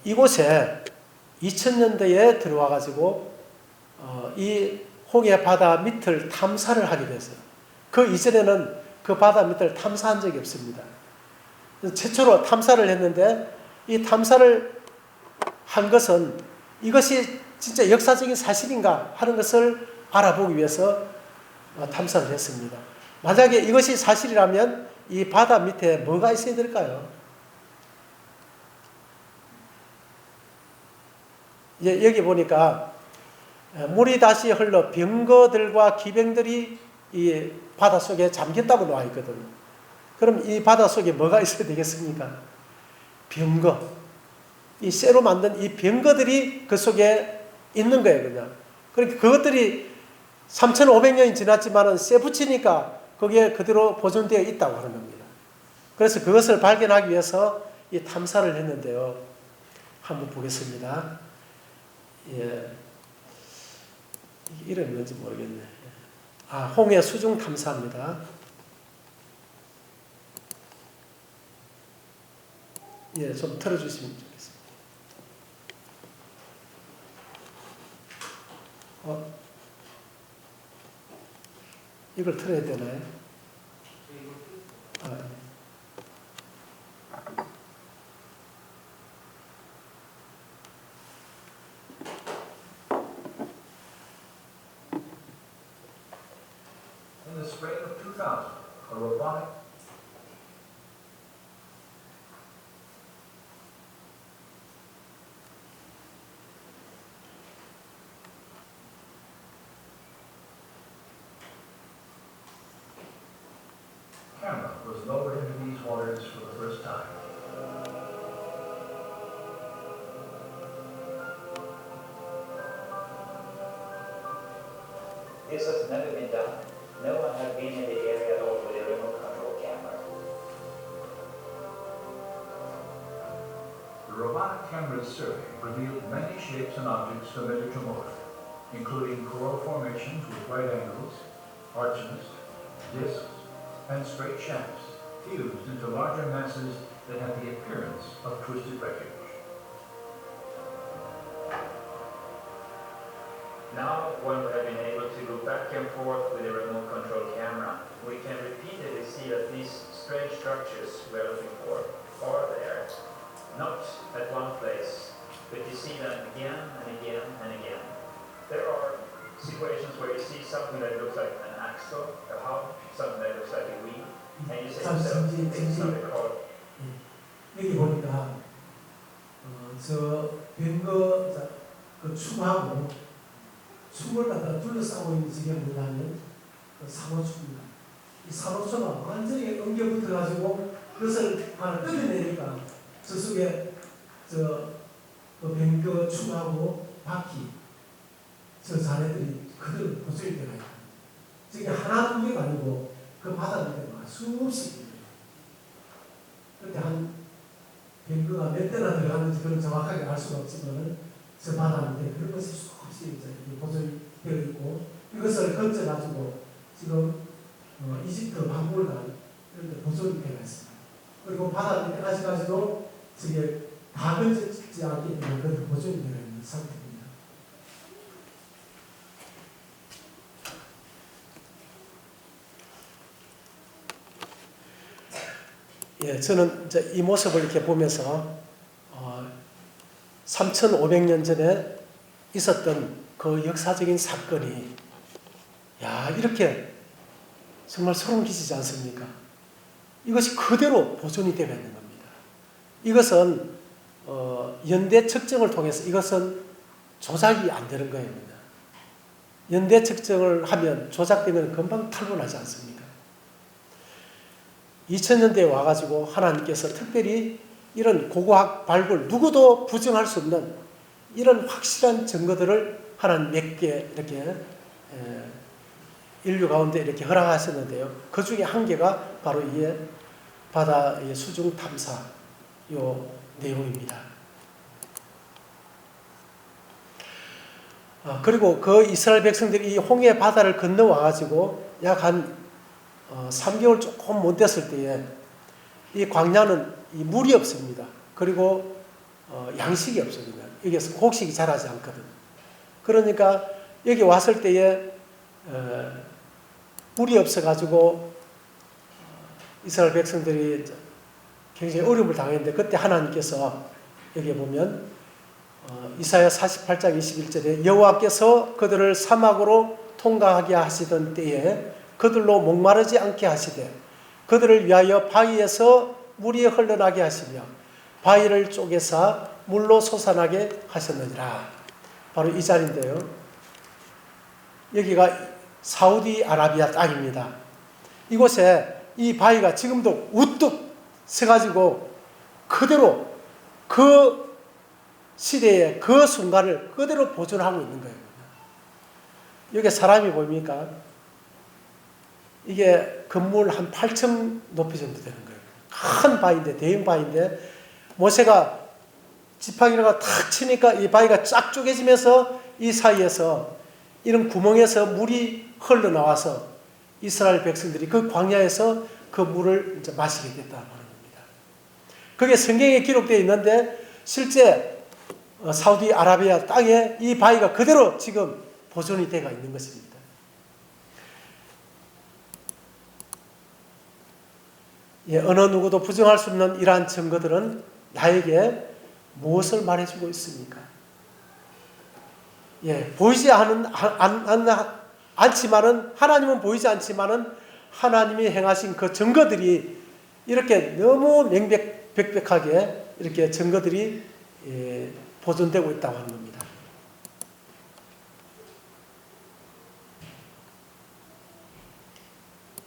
이곳에 2000년대에 들어와 가지고 이 홍해 바다 밑을 탐사를 하게 됐어요. 그 이전에는 그 바다 밑을 탐사한 적이 없습니다. 최초로 탐사를 했는데 이 탐사를 한 것은 이것이 진짜 역사적인 사실인가 하는 것을 알아보기 위해서 탐사를 했습니다. 만약에 이것이 사실이라면 이 바다 밑에 뭐가 있어야 될까요? 여기 보니까 물이 다시 흘러 병거들과 기병들이 이 바닷속에 잠겼다고 나와 있거든요. 그럼 이 바닷속에 뭐가 있어야 되겠습니까? 병거. 이 쇠로 만든 이 병거들이 그 속에 있는 거예요, 그냥. 그러니까 그것들이 3,500년이 지났지만은 쇠 붙이니까 거기에 그대로 보존되어 있다고 하는 겁니다. 그래서 그것을 발견하기 위해서 이 탐사를 했는데요. 한번 보겠습니다. 예. 이게 이름이 뭔지 모르겠네. 홍해 수중 탐사입니다. 예, 좀 틀어주시면 좋겠습니다. 이걸 틀어야 되나요? In the spring of 2000, a robotic camera was lowered into these waters for the first time. This has never been done. No one has been in the area at all with a remote control camera. The robotic camera's survey revealed many shapes and objects familiar to most, including coral formations with right angles, arches, discs, and straight shafts, fused into larger masses that have the appearance of twisted wreckage. Now, when we have been able to go back and forth with a remote control camera, we can repeatedly see that these strange structures we are looking for are there. Not at one place, but you see them again and again and again. There are situations where you see something that looks like an axle, a hub, something that looks like a wheel, and you say to yourself, it's not a car. 여기 보니까 저 뱅거 그 축하하고 축을 갖다 둘러싸고 있는 지게 뭐냐면 산호초입니다. 이 산호초가 완전히 엉겨 붙어가지고 그것을 하나 끌어내니까 저 속에 그 뱅거 축하하고 바퀴 저 자네들이 그대로 보존이 되어요. 저게 하나 두 개가 아니고 그 바닥에 수없이 있어요. 그런데 한 뱅거가 몇 대나 들어가는지 그걸 정확하게 알 수가 없지만 저 바닥인데 그런 것이 수없이 보존이 되어 있고 이것을 건져가지고 지금 이집트 박물관 이런 데 보존이 되어 있습니다. 그리고 바다 밑에까지도 저게 다 건져지지 않기 때문에 그것도 보존이 되어 있는 상태입니다. 예, 저는 이제 이 모습을 이렇게 보면서 3,500년 전에 있었던 그 역사적인 사건이 이렇게 정말 소름 끼치지 않습니까? 이것이 그대로 보존이 되어 있는 겁니다. 이것은 연대 측정을 통해서 이것은 조작이 안 되는 거입니다. 연대 측정을 하면 조작되면 금방 탈분하지 않습니까? 2000년대에 와가지고 하나님께서 특별히 이런 고고학 발굴 누구도 부정할 수 없는 이런 확실한 증거들을 하나님 몇 개 이렇게 인류 가운데 이렇게 허락하셨는데요. 그 중에 한 개가 바로 이 바다의 수중 탐사 요 내용입니다. 그리고 그 이스라엘 백성들이 이 홍해 바다를 건너와가지고 약 한 3개월 조금 못 됐을 때에 이 광야는 이 물이 없습니다. 그리고 양식이 없습니다. 이게 곡식이 자라지 않거든. 그러니까 여기 왔을 때에 물이 없어가지고 이스라엘 백성들이 굉장히 어려움을 당했는데 그때 하나님께서 여기 보면 이사야 48장 21절에 여호와께서 그들을 사막으로 통과하게 하시던 때에 그들로 목마르지 않게 하시되 그들을 위하여 바위에서 물이 흘러나게 하시며 바위를 쪼개사 물로 솟아나게 하셨느니라. 바로 이 자리인데요. 여기가 사우디아라비아 땅입니다. 이곳에 이 바위가 지금도 우뚝 서가지고 그대로 그 시대의 그 순간을 그대로 보존하고 있는 거예요. 여기 사람이 보입니까? 이게 건물 한 8층 높이 정도 되는 거예요. 큰 바위인데, 대형 바위인데, 모세가 지팡이가 탁 치니까 이 바위가 쫙 쪼개지면서 이 사이에서 이런 구멍에서 물이 흘러나와서 이스라엘 백성들이 그 광야에서 그 물을 이제 마시게 됐다고 하는 겁니다. 그게 성경에 기록되어 있는데 실제 사우디아라비아 땅에 이 바위가 그대로 지금 보존이 되어 있는 것입니다. 예, 어느 누구도 부정할 수 없는 이러한 증거들은 나에게 무엇을 말해주고 있습니까? 예, 보이지 않지만은, 하나님은 보이지 않지만은 하나님이 행하신 그 증거들이 이렇게 너무 명백하게 이렇게 증거들이 보존되고 있다고 하는 겁니다.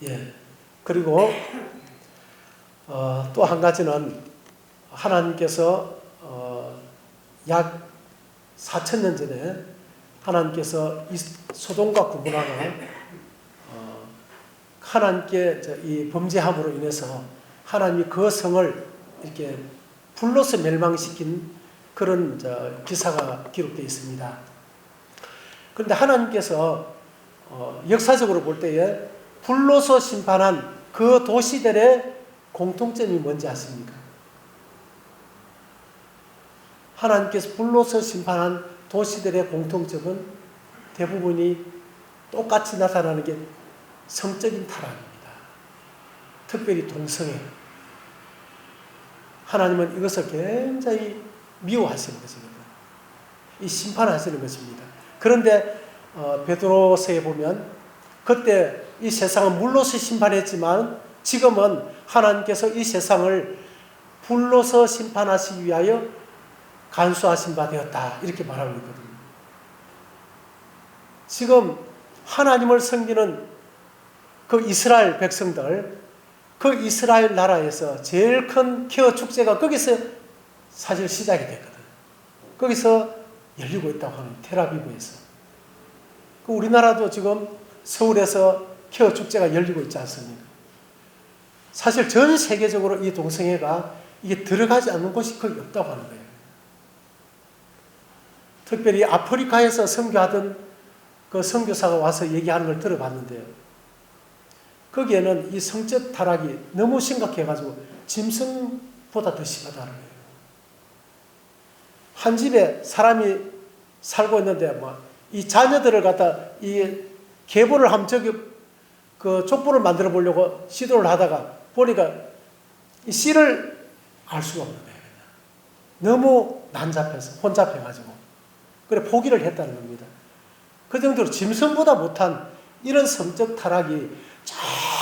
예, 그리고 또 한 가지는 하나님께서 약 4,000년 전에 하나님께서 이 소돔과 고모라가 하나님께 이 범죄함으로 인해서 하나님이 그 성을 이렇게 불로서 멸망시킨 그런 기사가 기록되어 있습니다. 그런데 하나님께서 역사적으로 볼 때에 불로서 심판한 그 도시들의 공통점이 뭔지 아십니까? 하나님께서 불로서 심판한 도시들의 공통점은 대부분이 똑같이 나타나는 게 성적인 타락입니다. 특별히 동성애. 하나님은 이것을 굉장히 미워하시는 것입니다. 이 심판하시는 것입니다. 그런데 베드로서에 보면 그때 이 세상은 물로서 심판했지만 지금은 하나님께서 이 세상을 불로서 심판하시기 위하여 간수하신 바 되었다. 이렇게 말하고 있거든요. 지금 하나님을 섬기는 그 이스라엘 백성들, 그 이스라엘 나라에서 제일 큰 케어 축제가 거기서 사실 시작이 됐거든. 거기서 열리고 있다고 하는 텔아비브에서. 그 우리나라도 지금 서울에서 케어 축제가 열리고 있지 않습니까? 사실 전 세계적으로 이 동성애가 이게 들어가지 않는 곳이 거의 없다고 하는 거예요. 특별히 아프리카에서 선교하던 그 선교사가 와서 얘기하는 걸 들어봤는데요. 거기에는 이 성적 타락이 너무 심각해가지고 짐승보다 더 심하다는 거예요. 한 집에 사람이 살고 있는데 이 자녀들을 갖다 이 계보를 한번 그 족보를 만들어 보려고 시도를 하다가 보니까 이 씨를 알 수가 없는 거예요. 너무 난잡해서 혼잡해가지고 그래 포기를 했다는 겁니다. 그 정도로 짐승보다 못한 이런 성적 타락이 저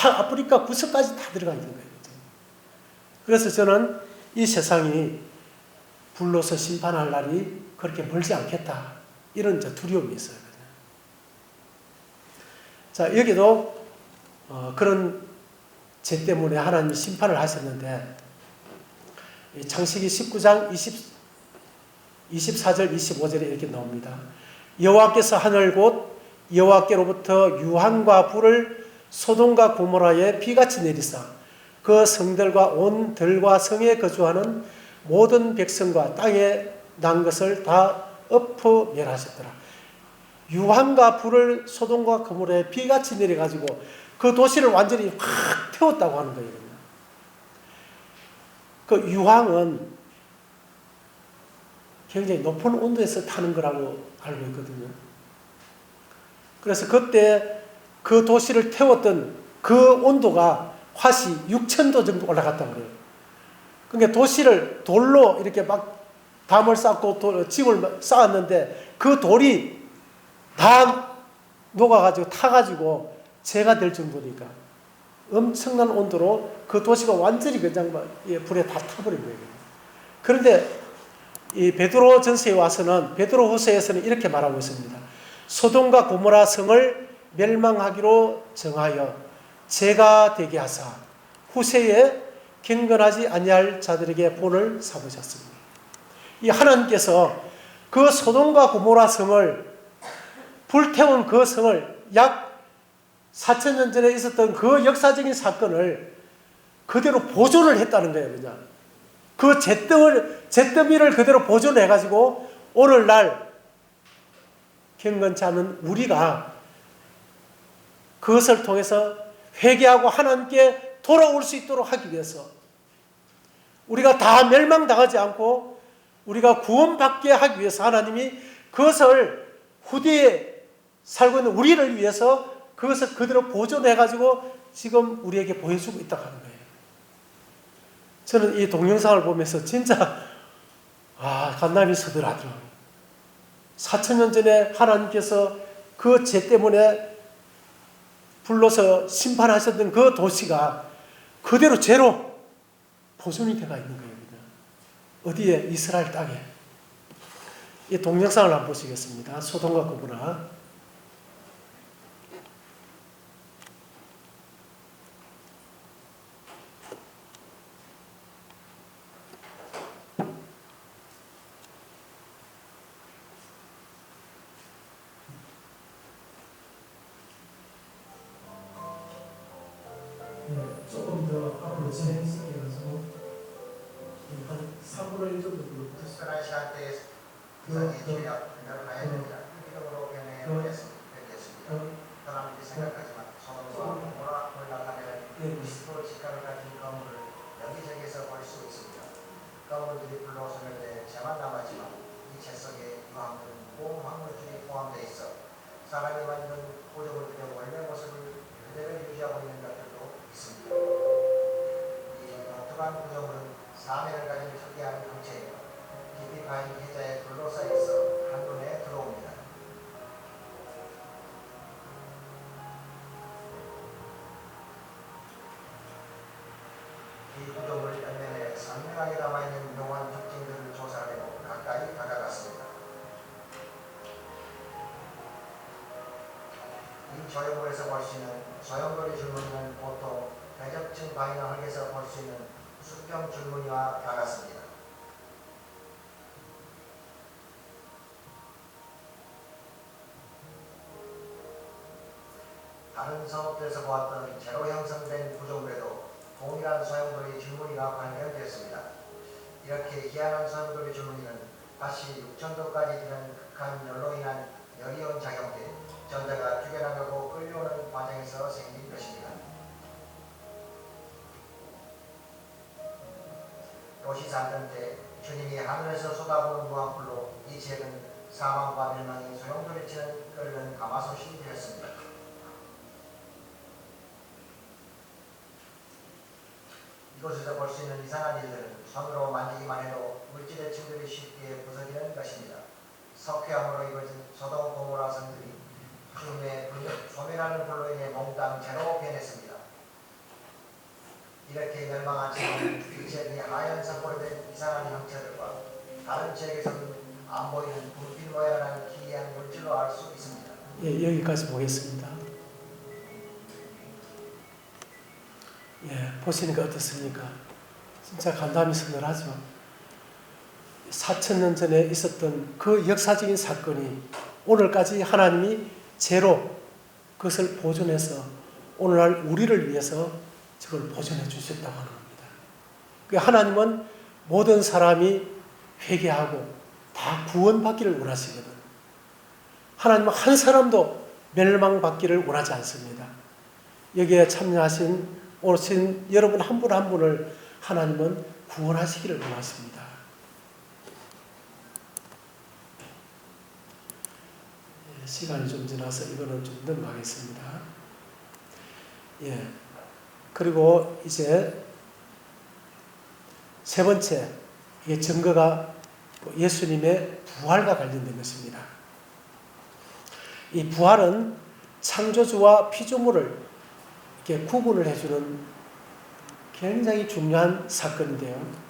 아프리카 구석까지 다 들어가 있는 거예요. 그래서 저는 이 세상이 불로서 심판할 날이 그렇게 멀지 않겠다. 이런 두려움이 있어요. 자, 여기도 그런 죄 때문에 하나님이 심판을 하셨는데 창세기 19장 24절 25절에 이렇게 나옵니다. 여호와께서 하늘 곧 여호와께로부터 유황과 불을 소돔과 고모라에 비같이 내리사 그 성들과 온 들과 성에 거주하는 모든 백성과 땅에 난 것을 다 엎어 멸하셨더라. 유황과 불을 소돔과 고모라에 비같이 내려가지고 그 도시를 완전히 확 태웠다고 하는 거예요. 그 유황은 굉장히 높은 온도에서 타는 거라고 알고 있거든요. 그래서 그때 그 도시를 태웠던 그 온도가 화씨 6,000도 정도 올라갔다고 그래요. 그러니까 도시를 돌로 이렇게 막 담을 쌓고 집을 쌓았는데 그 돌이 다 녹아가지고 타가지고 재가 될 정도니까 엄청난 온도로 그 도시가 완전히 그냥 불에 다 타버린 거예요. 그런데 이 베드로 전서에 와서는 베드로 후서에서는 이렇게 말하고 있습니다. 소돔과 고모라 성을 멸망하기로 정하여 죄가 되게 하사 후세에 경건하지 아니할 자들에게 본을 삼으셨습니다. 이 하나님께서 그 소돔과 고모라 성을 불태운 그 성을 약 4,000년 전에 있었던 그 역사적인 사건을 그대로 보존을 했다는 거예요. 그냥 그 잿더미를 그대로 보존해가지고 오늘날 경건치 않은 우리가 그것을 통해서 회개하고 하나님께 돌아올 수 있도록 하기 위해서 우리가 다 멸망당하지 않고 우리가 구원받게 하기 위해서 하나님이 그것을 후대에 살고 있는 우리를 위해서 그것을 그대로 보존해가지고 지금 우리에게 보여주고 있다고 하는 거예요. 저는 이 동영상을 보면서 진짜 간담이 서늘하더라고요. 4,000년 전에 하나님께서 그 죄 때문에 불러서 심판하셨던 그 도시가 그대로 죄로 보존이 되어 있는 거예요. 어디에? 이스라엘 땅에. 이 동영상을 한번 보시겠습니다. 소돔과 고모라. 조금 더 앞으로 진행시켜서 한 3분의 1 정도 불러보겠습니다. 특별한 시간대에 부산이 주력을 하여야 됩니다. 유기적으로 변했겠습니다. 사람들이 생각하지만 소돔과 고모라 올라가면 20% 지가를 가진 건물을 여기저기서 볼 수 있습니다. 건물들이 불로 소멸돼 재만 남았지만 이 채 속에 유황들은 온 황물질이 포함되어 있어 사람이 만든 구조물들의 원래 모습을 그대로 유지하고 있는 것들도 있습니다. 이 독특한 구조물은 사면을 가진 특이한 형체이며 깊이 파인 해자에 둘러싸여 있어 한눈에 들어옵니다. 이 구조물 옆면에 선명하게 남아있는 묘한 특징들을 조사하려고 가까이 다가갔습니다. 이 조형물에서 볼 수 있는 소형돌이 줄무늬는 보통 대적층 바위나 흙에서 볼 수 있는 수평 줄무늬와 같았습니다. 다른 성읍들에서 보았던 재로 형성된 구조물에도 동일한 소형돌이 줄무늬가 발견되었습니다. 이렇게 희한한 소형돌이 줄무늬는 다시 6,000도까지 되는 극한 열로 인한 열이온 작용 때 전자가 죽여나가고 끌려오는 과정에서 생긴 것입니다. 도시 산전 때 주님이 하늘에서 쏟아부은 무한불로 이 지역은 사망과 멸망이 소용돌이치는 끓는 가마솥이 되었습니다. 이곳에서 볼 수 있는 이상한 일들은 손으로 만지기만 해도 물질의 층들이 쉽게 부서지는 것입니다. 석회암으로 이루어진 소돔 고모라 성들이 죽음의 소멸하는 불로 인해 몽땅 재로 변했습니다. 이렇게 멸망한 지역은 이 지역이 하얀 석고로 된 이상한 형체들과 다른 지역에서는 안 보이는 불빛 모양의 기이한 물질로 알 수 있습니다. 예, 여기까지 보겠습니다. 예, 보시니까 어떻습니까? 진짜 간담이 서늘하죠. 4,000년 전에 있었던 그 역사적인 사건이 오늘까지 하나님이 죄로 그것을 보존해서 오늘날 우리를 위해서 저걸 보존해 주셨다고 하는 겁니다. 그 하나님은 모든 사람이 회개하고 다 구원받기를 원하시거든. 하나님은 한 사람도 멸망받기를 원하지 않습니다. 여기에 참여하신 오신 여러분 한 분 한 분을 하나님은 구원하시기를 원하십니다. 시간이 좀 지나서 이거는 좀 넘어가겠습니다. 예. 그리고 이제 세 번째, 이게 증거가 예수님의 부활과 관련된 것입니다. 이 부활은 창조주와 피조물을 이렇게 구분을 해주는 굉장히 중요한 사건인데요.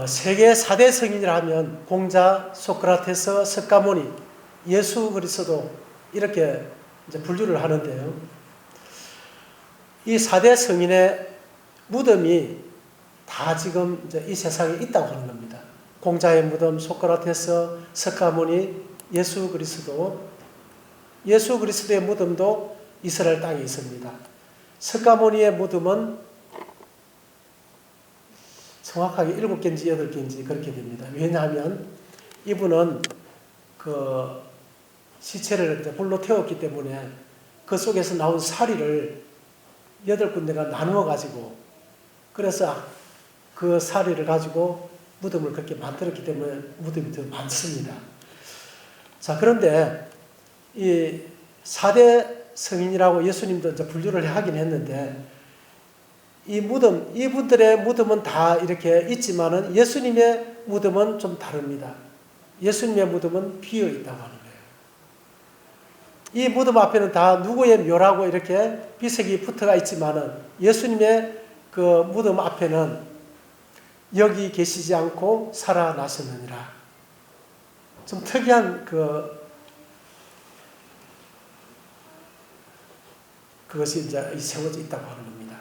세계 4대 성인이라 하면 공자, 소크라테스, 석가모니, 예수 그리스도 이렇게 이제 분류를 하는데요. 이 4대 성인의 무덤이 다 지금 이제 이 세상에 있다고 하는 겁니다. 공자의 무덤, 소크라테스, 석가모니, 예수 그리스도. 예수 그리스도의 무덤도 이스라엘 땅에 있습니다. 석가모니의 무덤은 정확하게 7개인지 8개인지 그렇게 됩니다. 왜냐하면 이분은 그 시체를 이제 불로 태웠기 때문에 그 속에서 나온 사리를 8군데가 나누어 가지고, 그래서 그 사리를 가지고 무덤을 그렇게 만들었기 때문에 무덤이 더 많습니다. 자, 그런데 이 4대 성인이라고 예수님도 이제 분류를 하긴 했는데, 이 무덤, 이분들의 무덤은 다 이렇게 있지만은 예수님의 무덤은 좀 다릅니다. 예수님의 무덤은 비어 있다고 하는 거예요. 이 무덤 앞에는 다 누구의 묘라고 이렇게 비석이 붙어가 있지만은 예수님의 그 무덤 앞에는 여기 계시지 않고 살아나셨느니라. 좀 특이한 그것이 이제 세워져 있다고 하는 겁니다.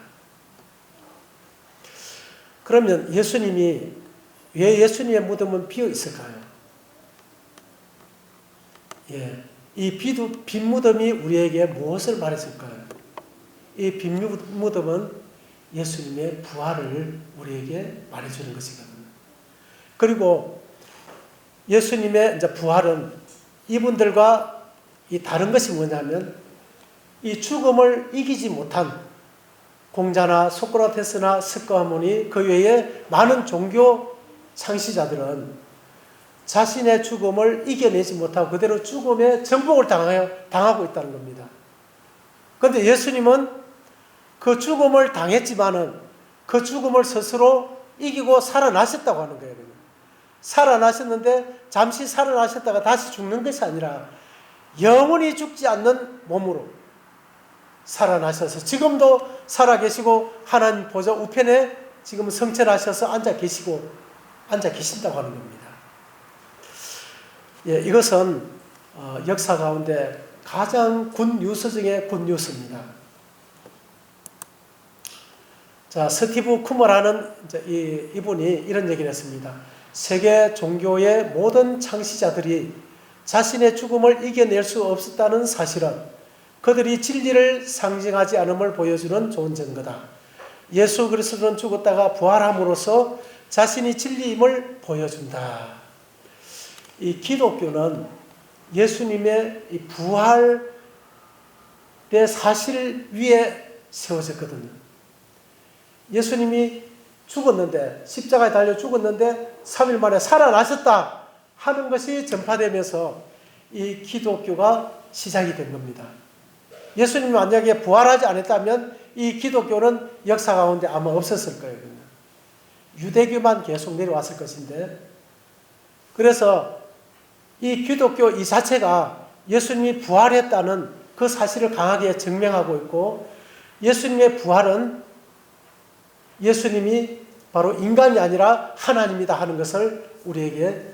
그러면 왜 예수님의 무덤은 비어 있을까요? 예. 이 빈 무덤이 우리에게 무엇을 말해줄까요? 이 빈 무덤은 예수님의 부활을 우리에게 말해주는 것이거든요. 그리고 예수님의 이제 부활은 이분들과 이 다른 것이 뭐냐면, 이 죽음을 이기지 못한 공자나 소크라테스나 스가모니 그 외에 많은 종교 창시자들은 자신의 죽음을 이겨내지 못하고 그대로 죽음에 정복을 당하고 있다는 겁니다. 그런데 예수님은 그 죽음을 당했지만은 그 죽음을 스스로 이기고 살아나셨다고 하는 거예요. 살아나셨는데 잠시 살아나셨다가 다시 죽는 것이 아니라 영원히 죽지 않는 몸으로 살아나셔서 지금도 살아계시고 하나님 보좌 우편에 지금 성천하셔서 앉아 계신다고 하는 겁니다. 예, 이것은 역사 가운데 가장 굿뉴스 중에 굿뉴스입니다. 자, 스티브 쿠머라는 이분이 이런 얘기를 했습니다. 세계 종교의 모든 창시자들이 자신의 죽음을 이겨낼 수 없었다는 사실은 그들이 진리를 상징하지 않음을 보여주는 좋은 증거다. 예수 그리스도는 죽었다가 부활함으로써 자신이 진리임을 보여준다. 이 기독교는 예수님의 이 부활의 사실 위에 세워졌거든요. 예수님이 죽었는데, 십자가에 달려 죽었는데 3일 만에 살아나셨다 하는 것이 전파되면서 이 기독교가 시작이 된 겁니다. 예수님이 만약에 부활하지 않았다면 이 기독교는 역사 가운데 아마 없었을 거예요. 유대교만 계속 내려왔을 것인데, 그래서 이 기독교 이 자체가 예수님이 부활했다는 그 사실을 강하게 증명하고 있고, 예수님의 부활은 예수님이 바로 인간이 아니라 하나님이다 하는 것을 우리에게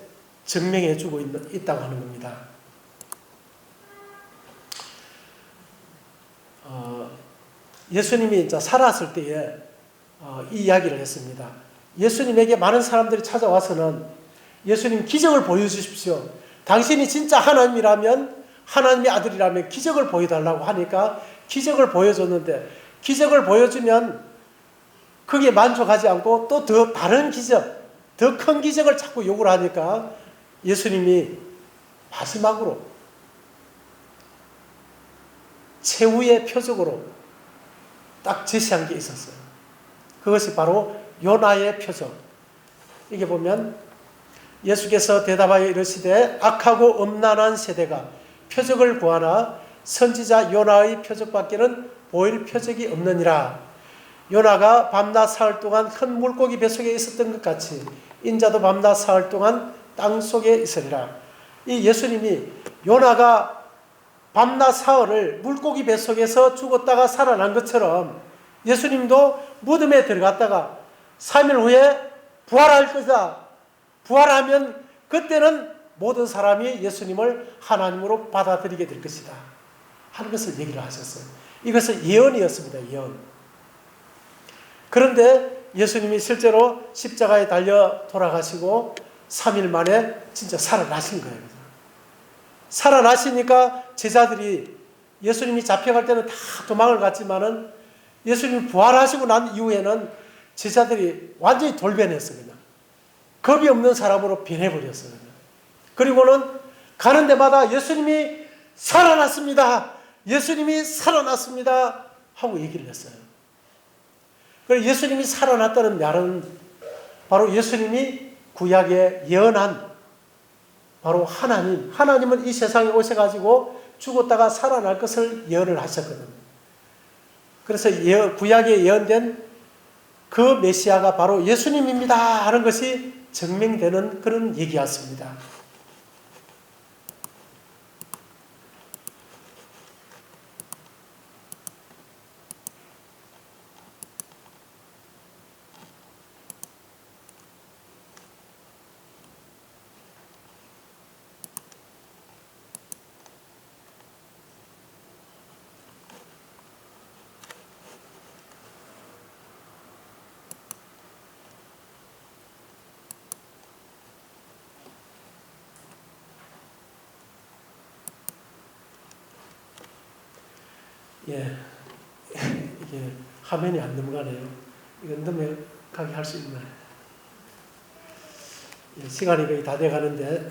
증명해 주고 있다고 하는 겁니다. 예수님이 이제 살았을 때에 이 이야기를 했습니다. 예수님에게 많은 사람들이 찾아와서는 예수님 기적을 보여주십시오. 당신이 진짜 하나님이라면, 하나님의 아들이라면 기적을 보여달라고 하니까 기적을 보여줬는데, 기적을 보여주면 그게 만족하지 않고 또 더 다른 기적, 더 큰 기적을 자꾸 요구를 하니까 예수님이 마지막으로 최후의 표적으로 딱 제시한 게 있었어요. 그것이 바로 요나의 표적. 이게 보면 예수께서 대답하여 이르시되 악하고 음란한 세대가 표적을 구하나 선지자 요나의 표적밖에는 보일 표적이 없느니라. 요나가 밤낮 사흘 동안 큰 물고기 뱃속에 있었던 것 같이 인자도 밤낮 사흘 동안 땅속에 있으리라. 이 예수님이 요나가 밤낮 사흘을 물고기 뱃속에서 죽었다가 살아난 것처럼 예수님도 무덤에 들어갔다가 3일 후에 부활할 것이다. 부활하면 그때는 모든 사람이 예수님을 하나님으로 받아들이게 될 것이다 하는 것을 얘기를 하셨어요. 이것은 예언이었습니다. 예언. 그런데 예수님이 실제로 십자가에 달려 돌아가시고 3일 만에 진짜 살아나신 거예요. 살아나시니까 제자들이 예수님이 잡혀갈 때는 다 도망을 갔지만은 예수님이 부활하시고 난 이후에는 제자들이 완전히 돌변했어요. 그냥. 겁이 없는 사람으로 변해버렸어요. 그리고는 가는 데마다 예수님이 살아났습니다. 예수님이 살아났습니다. 하고 얘기를 했어요. 그래서 예수님이 살아났다는 말은 바로 예수님이 구약에 예언한 바로 하나님은 이 세상에 오셔가지고 죽었다가 살아날 것을 예언을 하셨거든요. 그래서 구약에 예언된 그 메시아가 바로 예수님입니다 하는 것이 증명되는 그런 얘기였습니다. 예, 이게 화면이 안 넘어가네요. 이거 넘어가게 할 수 있나요? 예, 시간이 거의 다 돼가는데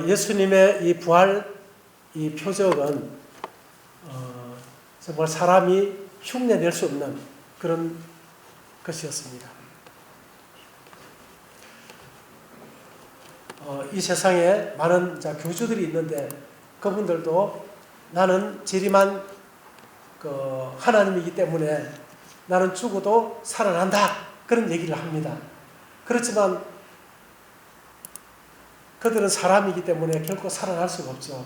예수님의 이 부활 이 표적은 정말 사람이 흉내낼 수 없는 그런 것이었습니다. 이 세상에 많은 교주들이 있는데 그분들도 나는 재림한 하나님이기 때문에 나는 죽어도 살아난다 그런 얘기를 합니다. 그렇지만 그들은 사람이기 때문에 결코 살아날 수가 없죠.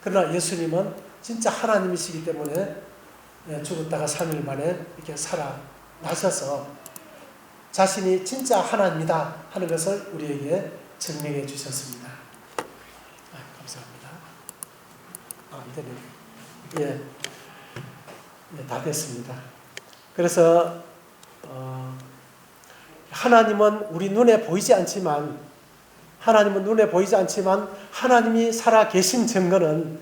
그러나 예수님은 진짜 하나님이시기 때문에 죽었다가 3일 만에 이렇게 살아나셔서 자신이 진짜 하나님이다 하는 것을 우리에게 증명해 주셨습니다. 감사합니다. 예. 다 됐습니다. 그래서 하나님은 우리 눈에 보이지 않지만 하나님이 살아 계신 증거는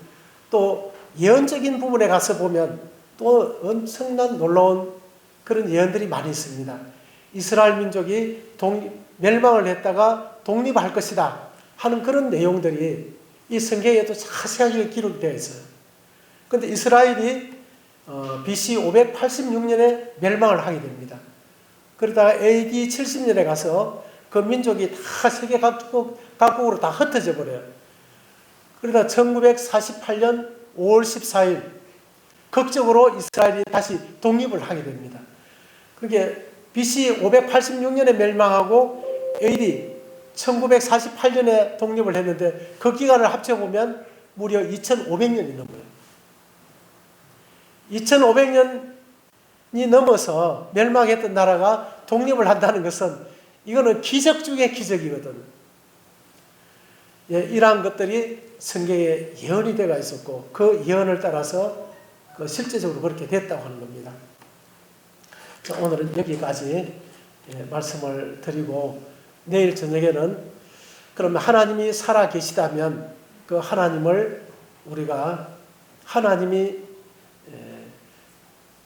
또 예언적인 부분에 가서 보면 또 엄청난 놀라운 그런 예언들이 많이 있습니다. 이스라엘 민족이 멸망을 했다가 독립할 것이다 하는 그런 내용들이 이 성경에도 자세하게 기록되어 있어요. 그런데 이스라엘이 BC 586년에 멸망을 하게 됩니다. 그러다가 AD 70년에 가서 그 민족이 다 세계 각국으로 다 흩어져 버려요. 그러다 1948년 5월 14일 극적으로 이스라엘이 다시 독립을 하게 됩니다. 그게 BC 586년에 멸망하고 AD 1948년에 독립을 했는데 그 기간을 합쳐보면 무려 2500년이 넘어요. 2500년이 넘어서 멸망했던 나라가 독립을 한다는 것은 이거는 기적 중의 기적이거든. 예, 이러한 것들이 성경에 예언이 되어 있었고 그 예언을 따라서 실제적으로 그렇게 됐다고 하는 겁니다. 자, 오늘은 여기까지 말씀을 드리고 내일 저녁에는 그러면 하나님이 살아 계시다면 그 하나님을 우리가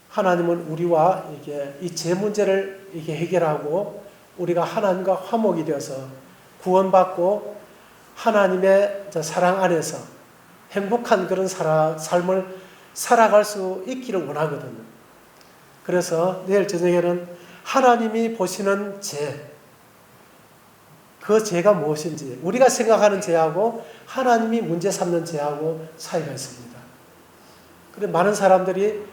하나님은 우리와 이렇게 이 죄 문제를 이렇게 해결하고 우리가 하나님과 화목이 되어서 구원받고 하나님의 사랑 안에서 행복한 그런 삶을 살아갈 수 있기를 원하거든요. 그래서 내일 저녁에는 하나님이 보시는 죄, 그 죄가 무엇인지, 우리가 생각하는 죄하고 하나님이 문제 삼는 죄하고 차이가 있습니다. 그런데 많은 사람들이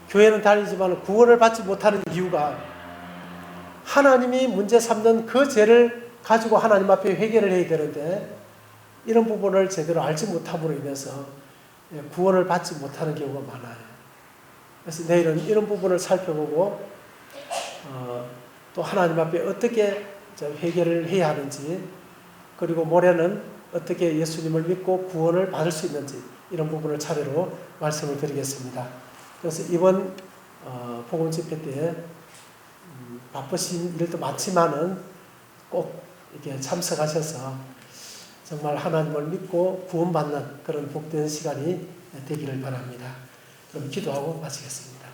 교회는 다니지만 구원을 받지 못하는 이유가 하나님이 문제 삼는 그 죄를 가지고 하나님 앞에 회개를 해야 되는데 이런 부분을 제대로 알지 못함으로 인해서 구원을 받지 못하는 경우가 많아요. 그래서 내일은 이런 부분을 살펴보고 또 하나님 앞에 어떻게 회개를 해야 하는지, 그리고 모레는 어떻게 예수님을 믿고 구원을 받을 수 있는지 이런 부분을 차례로 말씀을 드리겠습니다. 그래서 이번 복음 집회 때 바쁘신 일도 많지만은 꼭 이렇게 참석하셔서 정말 하나님을 믿고 구원받는 그런 복된 시간이 되기를 바랍니다. 그럼 기도하고 마치겠습니다.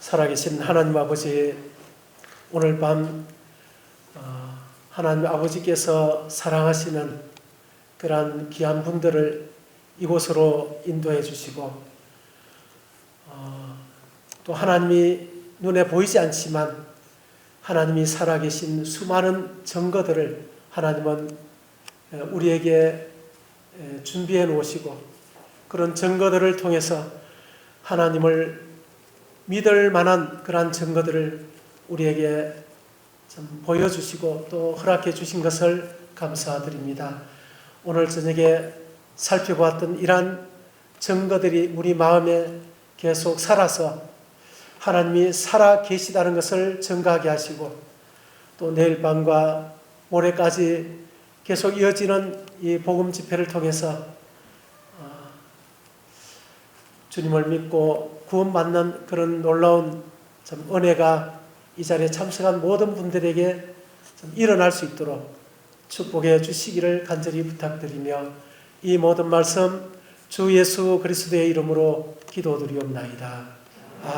살아계신 하나님 아버지, 오늘 밤 하나님 아버지께서 사랑하시는 그러한 귀한 분들을 이곳으로 인도해 주시고 또 하나님이 눈에 보이지 않지만 하나님이 살아계신 수많은 증거들을 하나님은 우리에게 준비해 놓으시고 그런 증거들을 통해서 하나님을 믿을 만한 그러한 증거들을 우리에게 좀 보여주시고 또 허락해 주신 것을 감사드립니다. 오늘 저녁에 살펴보았던 이러한 증거들이 우리 마음에 계속 살아서 하나님이 살아 계시다는 것을 증거하게 하시고 또 내일 밤과 모레까지 계속 이어지는 이 복음 집회를 통해서 주님을 믿고 구원받는 그런 놀라운 참 은혜가 이 자리에 참석한 모든 분들에게 좀 일어날 수 있도록 축복해 주시기를 간절히 부탁드리며 이 모든 말씀 주 예수 그리스도의 이름으로 기도드리옵나이다.